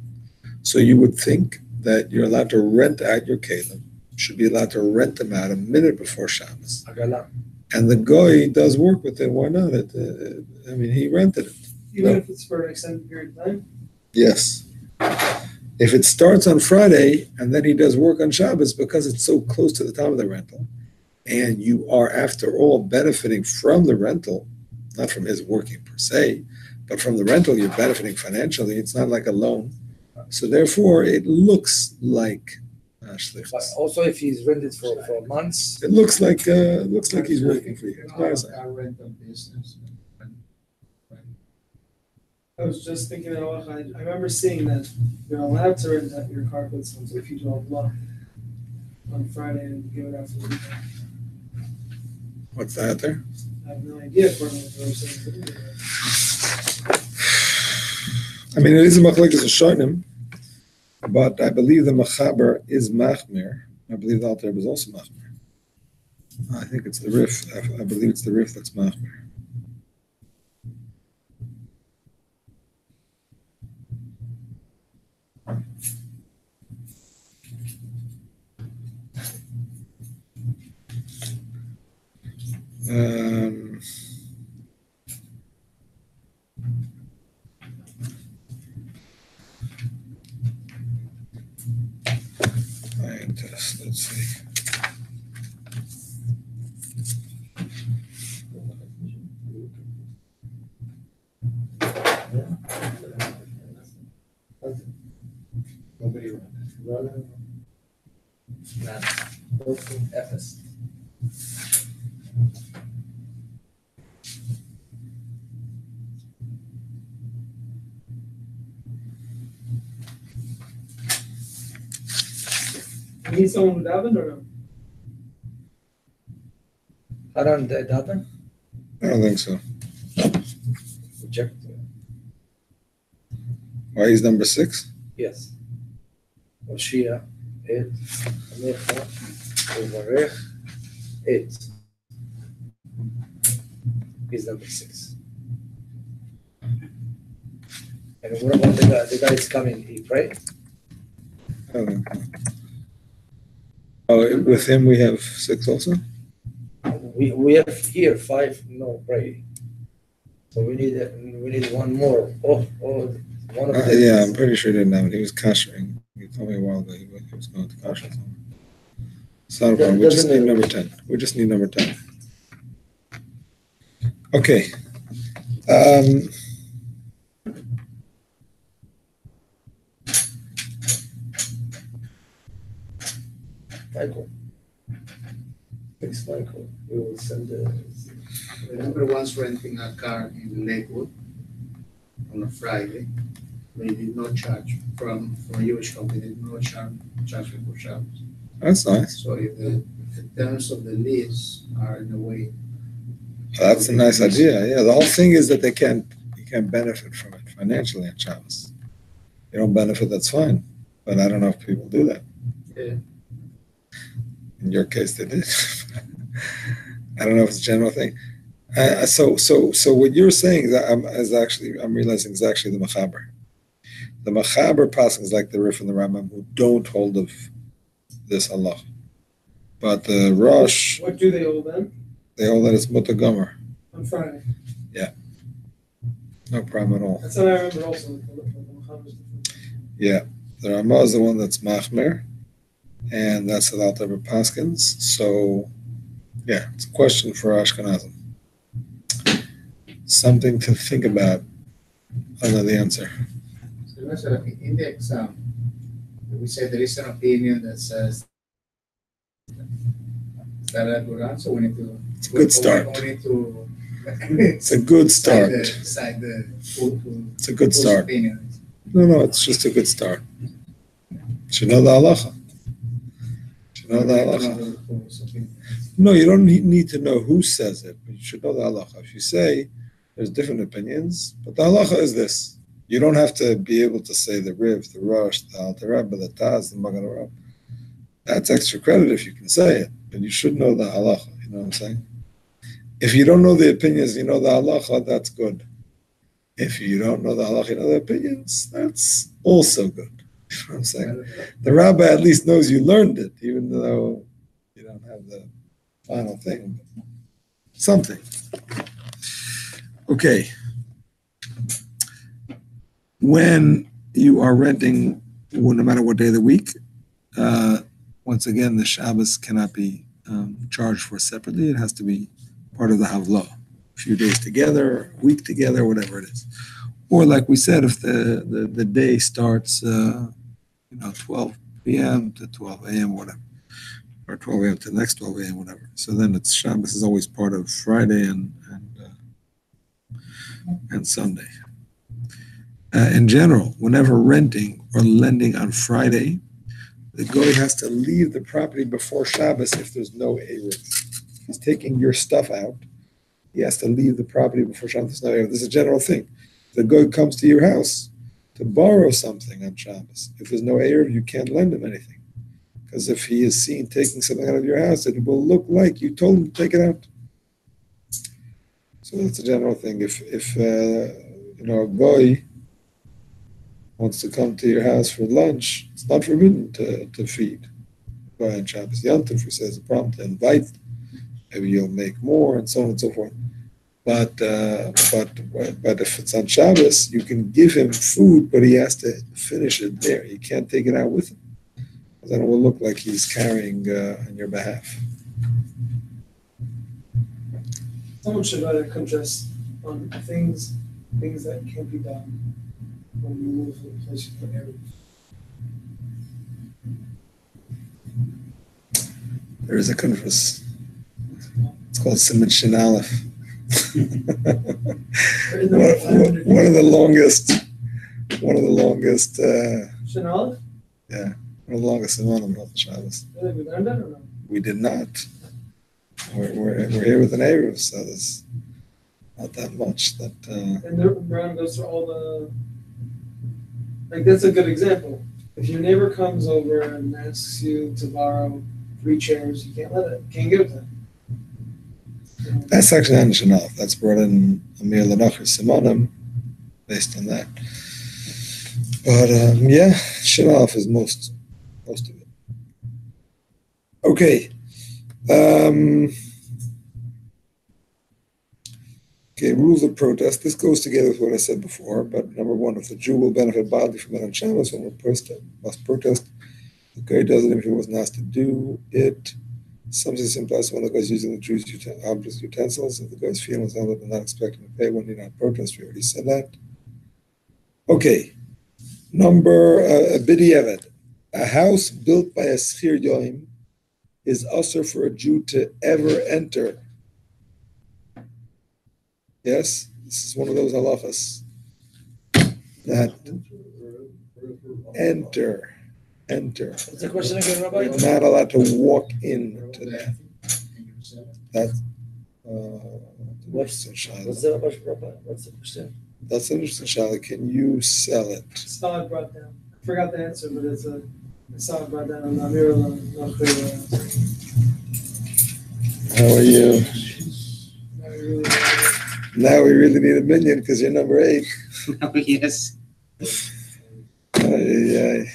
So you would think that you're allowed to rent out your Kalim, should be allowed to rent them out a minute before Shabbos. Agala. And the guy does work with it, why not? He rented it. Even if it's for an extended period of time? Yes. If it starts on Friday and then he does work on Shabbos because it's so close to the time of the rental, and you are, after all, benefiting from the rental, not from his working per se, but from the rental, you're benefiting financially. It's not like a loan. So therefore, it looks like shlichus. But also, if he's rented for months, It looks like he's working for you. I rent a business. I was just thinking that I remember seeing that you're allowed to rent out your carpets if you do a block on Friday and give it out for the weekend. What's that there? I have no idea if we're going to saying to do that. It is a machlekes Rishonim, but I believe the Machaber is Machmir. I believe the Alter is also Machmir. I think it's the Rif. I believe it's the Rif that's Machmir. Let's see. Nobody run. FS. You need someone with Davin or no? Haran Davin? I don't think so. Check. Why he's number 6? Yes. Oshia, et, Amecha, Uvarech, et. He's number 6. And what about the guy that's coming? He pray? I don't know. Oh, with him we have 6 also? We have here 5 no pray. So we need one more. One of them. Yeah, I'm pretty sure he didn't have it. He was kashering. He told me a while ago he was going to kasher. It's not a problem. We just need number 10. We just need number 10. Okay. Michael. Thanks, Michael. We will send the. Remember once renting a car in Lakewood on a Friday, they did not charge from a Jewish company, they did not charge me for Shabbos. That's nice. So if the terms of the lease are in a way. That's a nice idea. Yeah, the whole thing is that you can't benefit from it financially on Shabbos. You don't benefit, that's fine. But I don't know if people do that. Yeah. In your case, they did. I don't know if it's a general thing. So what you're saying is I'm realizing is actually the Machaber. The Machaber passes like the Rif and the Rambam who don't hold of this Allah. But the Rosh, What do they hold then? they hold that it's Mutter Gomer. On Friday. No problem at all. That's what I remember also. Yeah. The Ramah is the one that's Machmer, and that's the Alter Paskins. So, yeah, it's a question for Ashkenazim. Something to think about. I know the answer. So, in the exam, we say there is an opinion that says that a good answer. We need to. It's a good start. We need to. It's a good start. It's a good start. Opinion. No, it's just a good start. Should know the halacha. No, you don't need to know who says it, but you should know the halacha. If you say there's different opinions, but the halacha is this. You don't have to be able to say the Riv, the Rosh, the Alter Rebbe, the Taz, the Magen Avraham. That's extra credit if you can say it, but you should know the halacha. You know what I'm saying? If you don't know the opinions, you know the halacha, that's good. If you don't know the halacha, you know the opinions, that's also good. You know what I'm saying? The rabbi at least knows you learned it, even though you don't have the final thing. Something. Okay. When you are renting, no matter what day of the week, once again, the Shabbos cannot be charged for separately. It has to be part of the Havlah. A few days together, a week together, whatever it is. Or like we said, if the day starts, 12 p.m. to 12 a.m., whatever, or 12 a.m. to the next 12 a.m., whatever. So then it's Shabbos is always part of Friday and Sunday. In general, whenever renting or lending on Friday, the goy has to leave the property before Shabbos if there's no Erev. He's taking your stuff out. He has to leave the property before Shabbos. There's no Erev. This is a general thing. The goy comes to your house to borrow something on Shabbos. If there's no Erev, you can't lend him anything. Because if he is seen taking something out of your house, it will look like you told him to take it out. So that's a general thing. If a goy wants to come to your house for lunch, it's not forbidden to feed. Goy on Shabbos Yantif, who says a problem to invite. Maybe you'll make more, and so on and so forth. But if it's on Shabbos, you can give him food, but he has to finish it there. You can't take it out with him. Then it will look like he's carrying on your behalf. Someone should write a contrast on things that can't be done when you move to a place for Erev. There is a contrast. It's called Siman Shin Aleph. One of the longest. Shin Aleph? Yeah. One of the longest Simonim of the Shabbos. Did we learn that or no? We did not. We're here with an Erev, so there's not that much. And the Ram goes through all the. Like, that's a good example. If your neighbor comes over and asks you to borrow 3 chairs, you can't give it to them. That's actually on Shanaf. That's brought in Amirah LeNochri Simonim based on that. But Shanaf is most of it. Okay. Rules of protest. This goes together with what I said before, but number one, if the Jew will benefit badly from it on Shabbos, one must protest. The guy does it if he wasn't asked to do it. Something implies when the guy's using the Jews' objects, utensils. If the guy's feeling something and not expecting to pay, one need not protest. We already said that. Okay. Number Bidi Evet. A house built by a Schir Yoim is usher for a Jew to ever enter. Yes, this is one of those halachas that enter. What's the question again, Rabbi? You're not allowed to walk into that. That's What's the question? That's interesting, Shala. Can you sell it? Saw it brought down. I forgot the answer, but I saw it brought down on Amirah LeNochri. How are you? Not really. Now we really need a million because you're number 8. Oh, yes. Ay.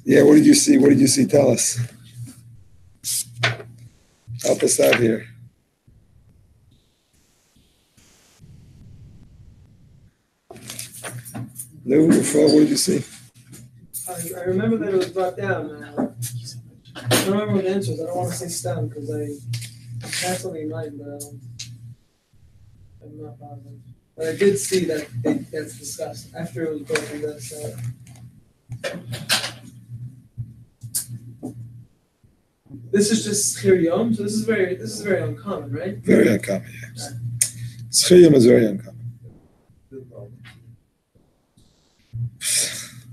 Yeah, what did you see? What did you see? Tell us. Help us out here. No, what did you see? I remember that it was brought down. I don't remember what the answer was. I don't want to say stem because I had something in mind, but I'm not positive. But I did see that that's discussed after it was broken down. So. This is just Schir Yom, so this is very uncommon, right? Very uncommon, yes. Schir Yom is very uncommon.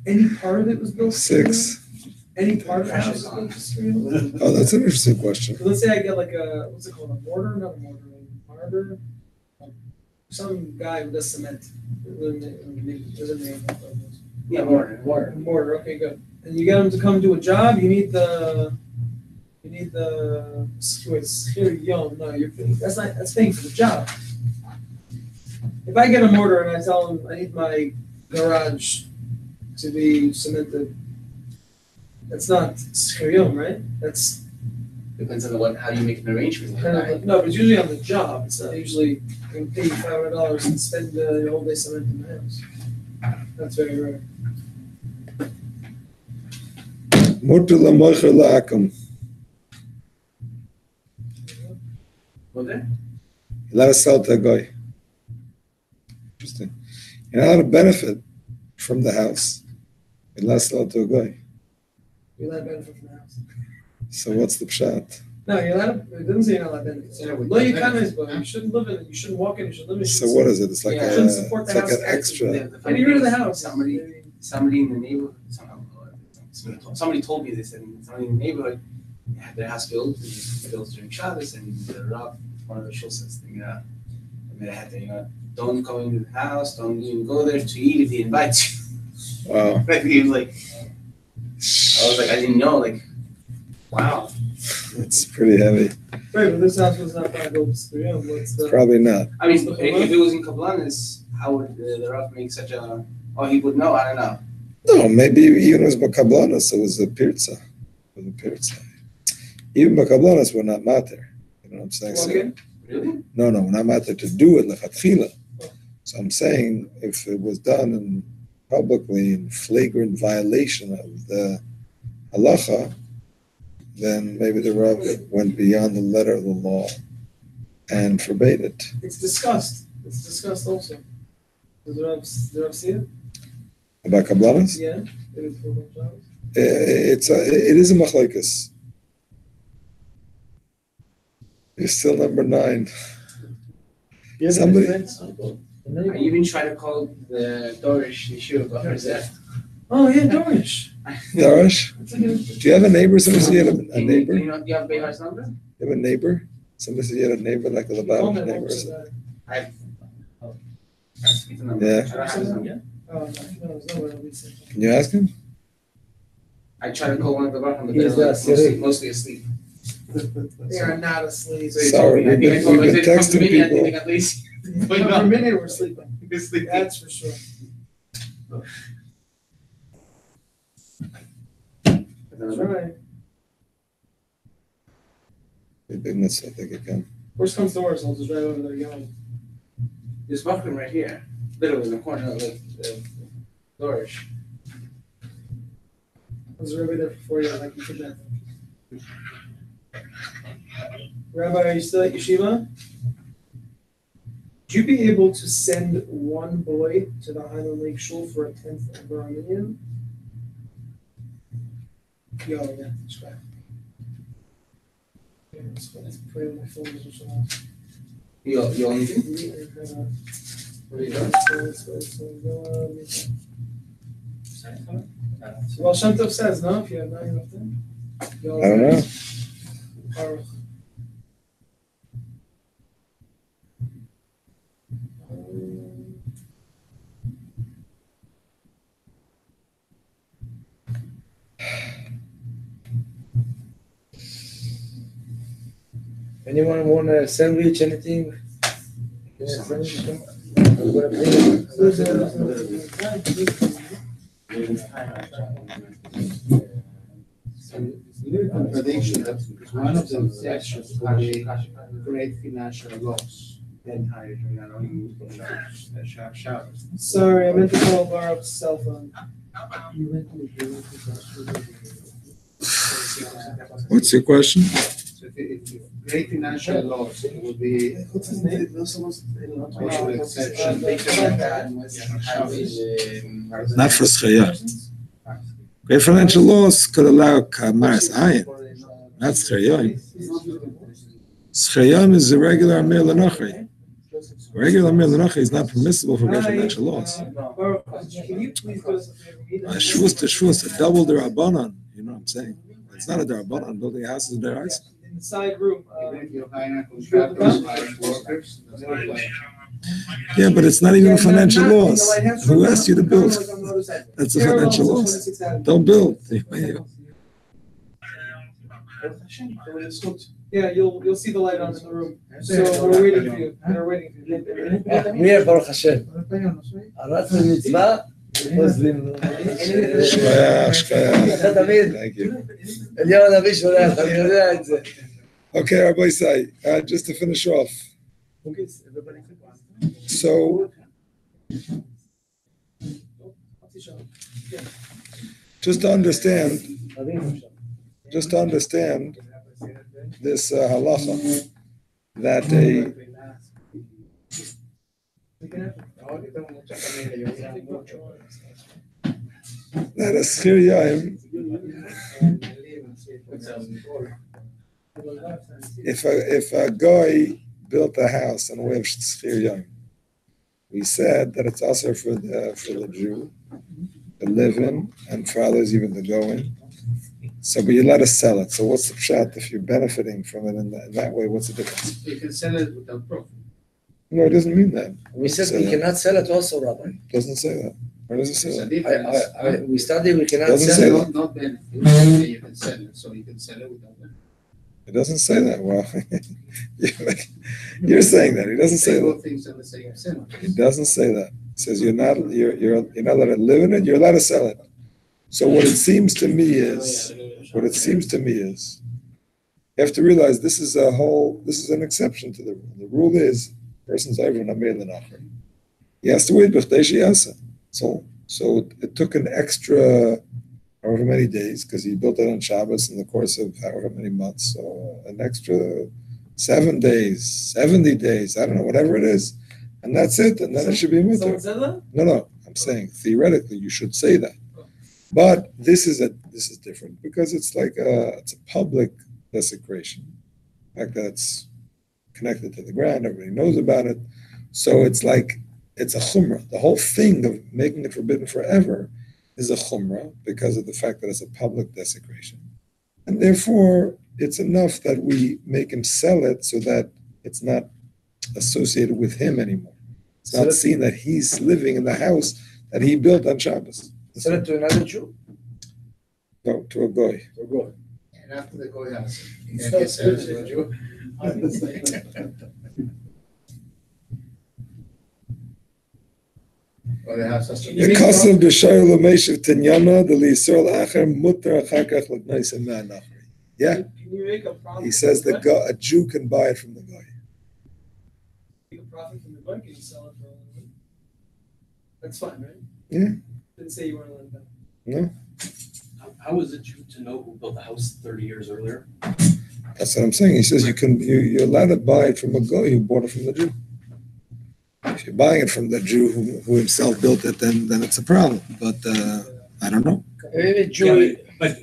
Any part of it was built? 6. Any part of the house was built Schir Yom? Oh, that's an interesting question. So let's say I get like what's it called, a mortar? Not a mortar, a martyr? Some guy who does cement. Yeah, mortar. Mortar, okay, good. And you get him to come do a job, you need the Schir Yom. No, that's paying for the job. If I get a mortar and I tell him I need my garage to be cemented, that's not Schir Yom, right? That's Depends on how you make an arrangement with the guy. no, but it's usually on the job. It's not usually I can pay you $500 and spend your whole day cementing the house. That's very rare. Mutter lamocher la'akam. Well, there. You let us sell to a guy. Interesting. You're not allowed to benefit from the house. You let us sell to a guy. You're allowed to benefit from the house. So what's the pshat? No, you're allowed to, it doesn't say you're not allowed to benefit. No, you can't, but you shouldn't live in it. You shouldn't walk in it. You should live in it. So what is it? It's like Yeah. a, Shouldn't support the it's like house an taxes. extra. Get rid of the house. Somebody in the neighborhood, somebody told me this, and somebody in the neighborhood had their house built, and it built during Shabbos, and the Rav, one of the shul says, they had to, don't go into the house, don't even go there to eat if he invites you. Wow. Like, he was like, I was like, I didn't know, like, wow. It's pretty heavy. Right, but this house was not that built. What's the? Probably not. I mean, if it was in Kablanis, how would the Rav make such a, he would know, I don't know. No, maybe even it was Bakablanas, it was a pirza. It was a pirza. Even Bakablanas were not matter. You know what I'm saying? Well, So, again? Really? no, we're not matter to do it lechatchila. So I'm saying if it was done in publicly in flagrant violation of the halacha, then maybe the Rav went beyond the letter of the law and forbade it. It's discussed. It's discussed also. Does the Rav see it? About Kabbalas? Yeah. It is for the job. It is a machlekes. You're still number 9. Somebody. I even tried to call the Dorish Yeshua, but who's that? Oh yeah, Dorish. Darash, That's a good. do you have a neighbor? Somebody said you had a neighbor? Do you have Behar's number? You have a neighbor? Somebody said you had a neighbor, like a Lubavitch neighbor or something. Yeah. I don't have his number. Oh, no, it's nowhere at least. Can you ask him? I tried to call one of the Baruch, but He's they're not like mostly asleep. They are not asleep. So he Sorry, told me, I think I told him, we've I been said, come to texting me, I think people. they got lazy. For a minute, we're sleeping. They're sleeping. That's for sure. That's right. Let's see if they could come. Worst comes to worst, I'll just drive over there yelling. There's Baruch right here, literally in the corner of the Dorish. I was right there for 4 years, like you could that. Rabbi, are you still at yeshiva? Would you be able to send one boy to the Highland Lake Shul for a 10th of Bar Minyan? Yo, yeah, that's right. Yeah, let's pray on my phone. You only do? What are you doing? Well, Shem Tov says, no, if you have 9 left in. I don't know. Baruch. Anyone want a sandwich, anything? Yeah, sandwich. I'm gonna bring Contradiction, one of the objections would be great financial loss. Showers. Sorry, I meant to call Barup's cell phone. What's your question? So if great financial loss, it would be What's his name? special exception. Not for schaya. Great financial loss could allow kamaras ayin, not schayim. Schayim is a regular Amirah LeNochri. Regular Amirah LeNochri is not permissible for great financial loss. Can you please go to Shvus to shvus, a double derabanan. You know what I'm saying? It's not a derabanan. Building a house is a deraisa. in the side room? Even if you're hiring contractors, hiring workers, that's not like. Yeah, but it's not even a financial loss. Who asked you to build? That's a financial loss. Don't build. Yeah, you'll see the light on in the room. So we're waiting for you. They're waiting for you. We are Baruch Hashem. Arat mitzvah. Muslim. Shkaya. Thank you. אליהו הנביא שולח, אני יודע את זה. Okay, Rabbi Isai, just to finish off. So, just to understand this halacha, that a schir yaim, if a guy built a house and we have schir yaim, we said that it's also for the Jew to live in and for others even to go in. So, but you let us sell it. So, what's the pshat if you're benefiting from it in that way? What's the difference? You can sell it without profit. No, it doesn't mean that. We said we cannot sell it also, Rabbi. It doesn't say that. Where does it say There's a that? difference. We studied we cannot Doesn't say sell that. it. Not benefit. You can sell it, so you can sell it without benefit. It doesn't say that. Well, you're saying that. It doesn't say that. Both things are the same similar. It doesn't say that. It says you're not allowed to live in it. You're allowed to sell it. So what it seems to me is you have to realize this is an exception to the rule. The rule is person's over an Amirah LeNochri. He has to wait b'chtei sheyasa. So it took an extra however many days because he built it on Shabbos in the course of however many months. So an extra 7 days, 70 days, I don't know, whatever it is. And that's it. And then it should be mutter. Someone said that? No. I'm saying theoretically you should say that. But this is different because it's like it's a public desecration. The fact that it's connected to the ground, everybody knows about it. So it's like it's a chumrah. The whole thing of making it forbidden forever is a chumrah because of the fact that it's a public desecration. And therefore, it's enough that we make him sell it so that it's not associated with him anymore. It's not seen that he's living in the house that he built on Shabbos. Sell it to another Jew? No, to a goy. To a goy. And after the goy has it, you can't get sold to a Jew. Or the house has to be. The custom to show the meshiv tinyana the liisor la'acher mutter achakach l'kneis ma'anachri. Yeah, Can you make a profit? he says a Jew can buy it from the guy. Make a profit from the book and you sell it for a little bit. That's fine, right? Yeah. Didn't say you weren't letting them. No, How is it to know who built the house 30 years earlier? that's what I'm saying. He says you're allowed to buy it from a guy who bought it from the Jew. If you're buying it from the Jew who himself built it, then it's a problem. But I don't know. Maybe Jew. But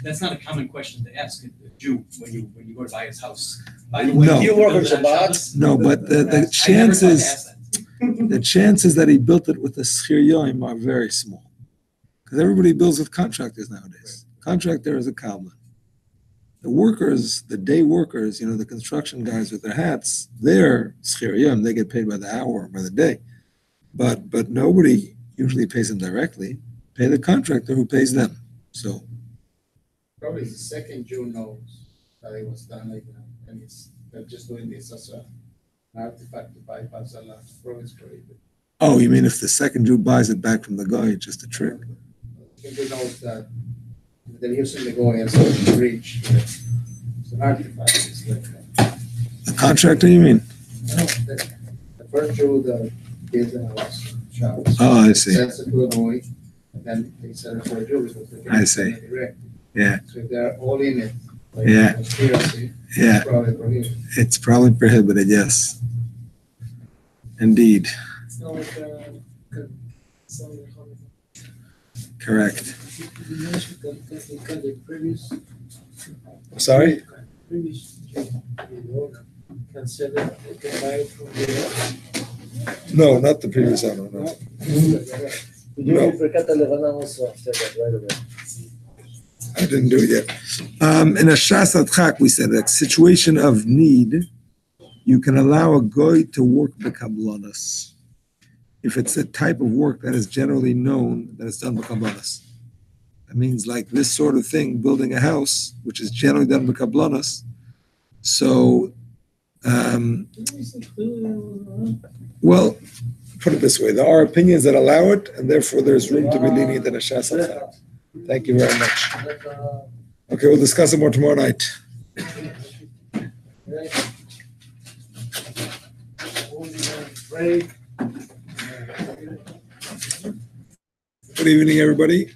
that's not a common question to ask a Jew when you go to buy his house. By the way, No. You work on built it Shabbat? Shabbos? No, but the chances that he built it with a schir yoim are very small. Because everybody builds with contractors nowadays. Contractor is a cobbler. The workers, the day workers, the construction guys with their hats, they're schir yoim. They get paid by the hour or by the day. But nobody usually pays them directly. Pay the contractor who pays them. So Probably the second Jew knows that it was done like that, and it's They're just doing this as an artifact to bypass a last province prohibited. Oh, you mean if the second Jew buys it back from the guy, it's just a trick? I think they know that they're using the goy as a bridge. It's an artifact. It's like The contractor, you mean? the first Jew that did the last child. Oh, I see. Sends it to the goy, and then they sell it for a Jew because they can I see. sell it direct. Yeah. So if they're all in it, like Yeah. conspiracy, Yeah, it's probably prohibited. it's probably prohibited, yes. Indeed, It's not like selling a home. correct. You mentioned that the previous. Sorry? Previous the owner can sell it, they can buy it from the. No, not the previous owner, no. We do it for Kata Levana also after that, right away. I didn't do it yet. In a Shas Adchak, we said that situation of need, you can allow a goy to work b'kablanas if it's a type of work that is generally known that it's done b'kablanas. That means like this sort of thing, building a house, which is generally done b'kablanas. So, well, put it this way: there are opinions that allow it, and therefore there's room to be lenient in a Shas Adchak. Thank you very much. Okay, we'll discuss it more tomorrow night. Break. Good evening, everybody.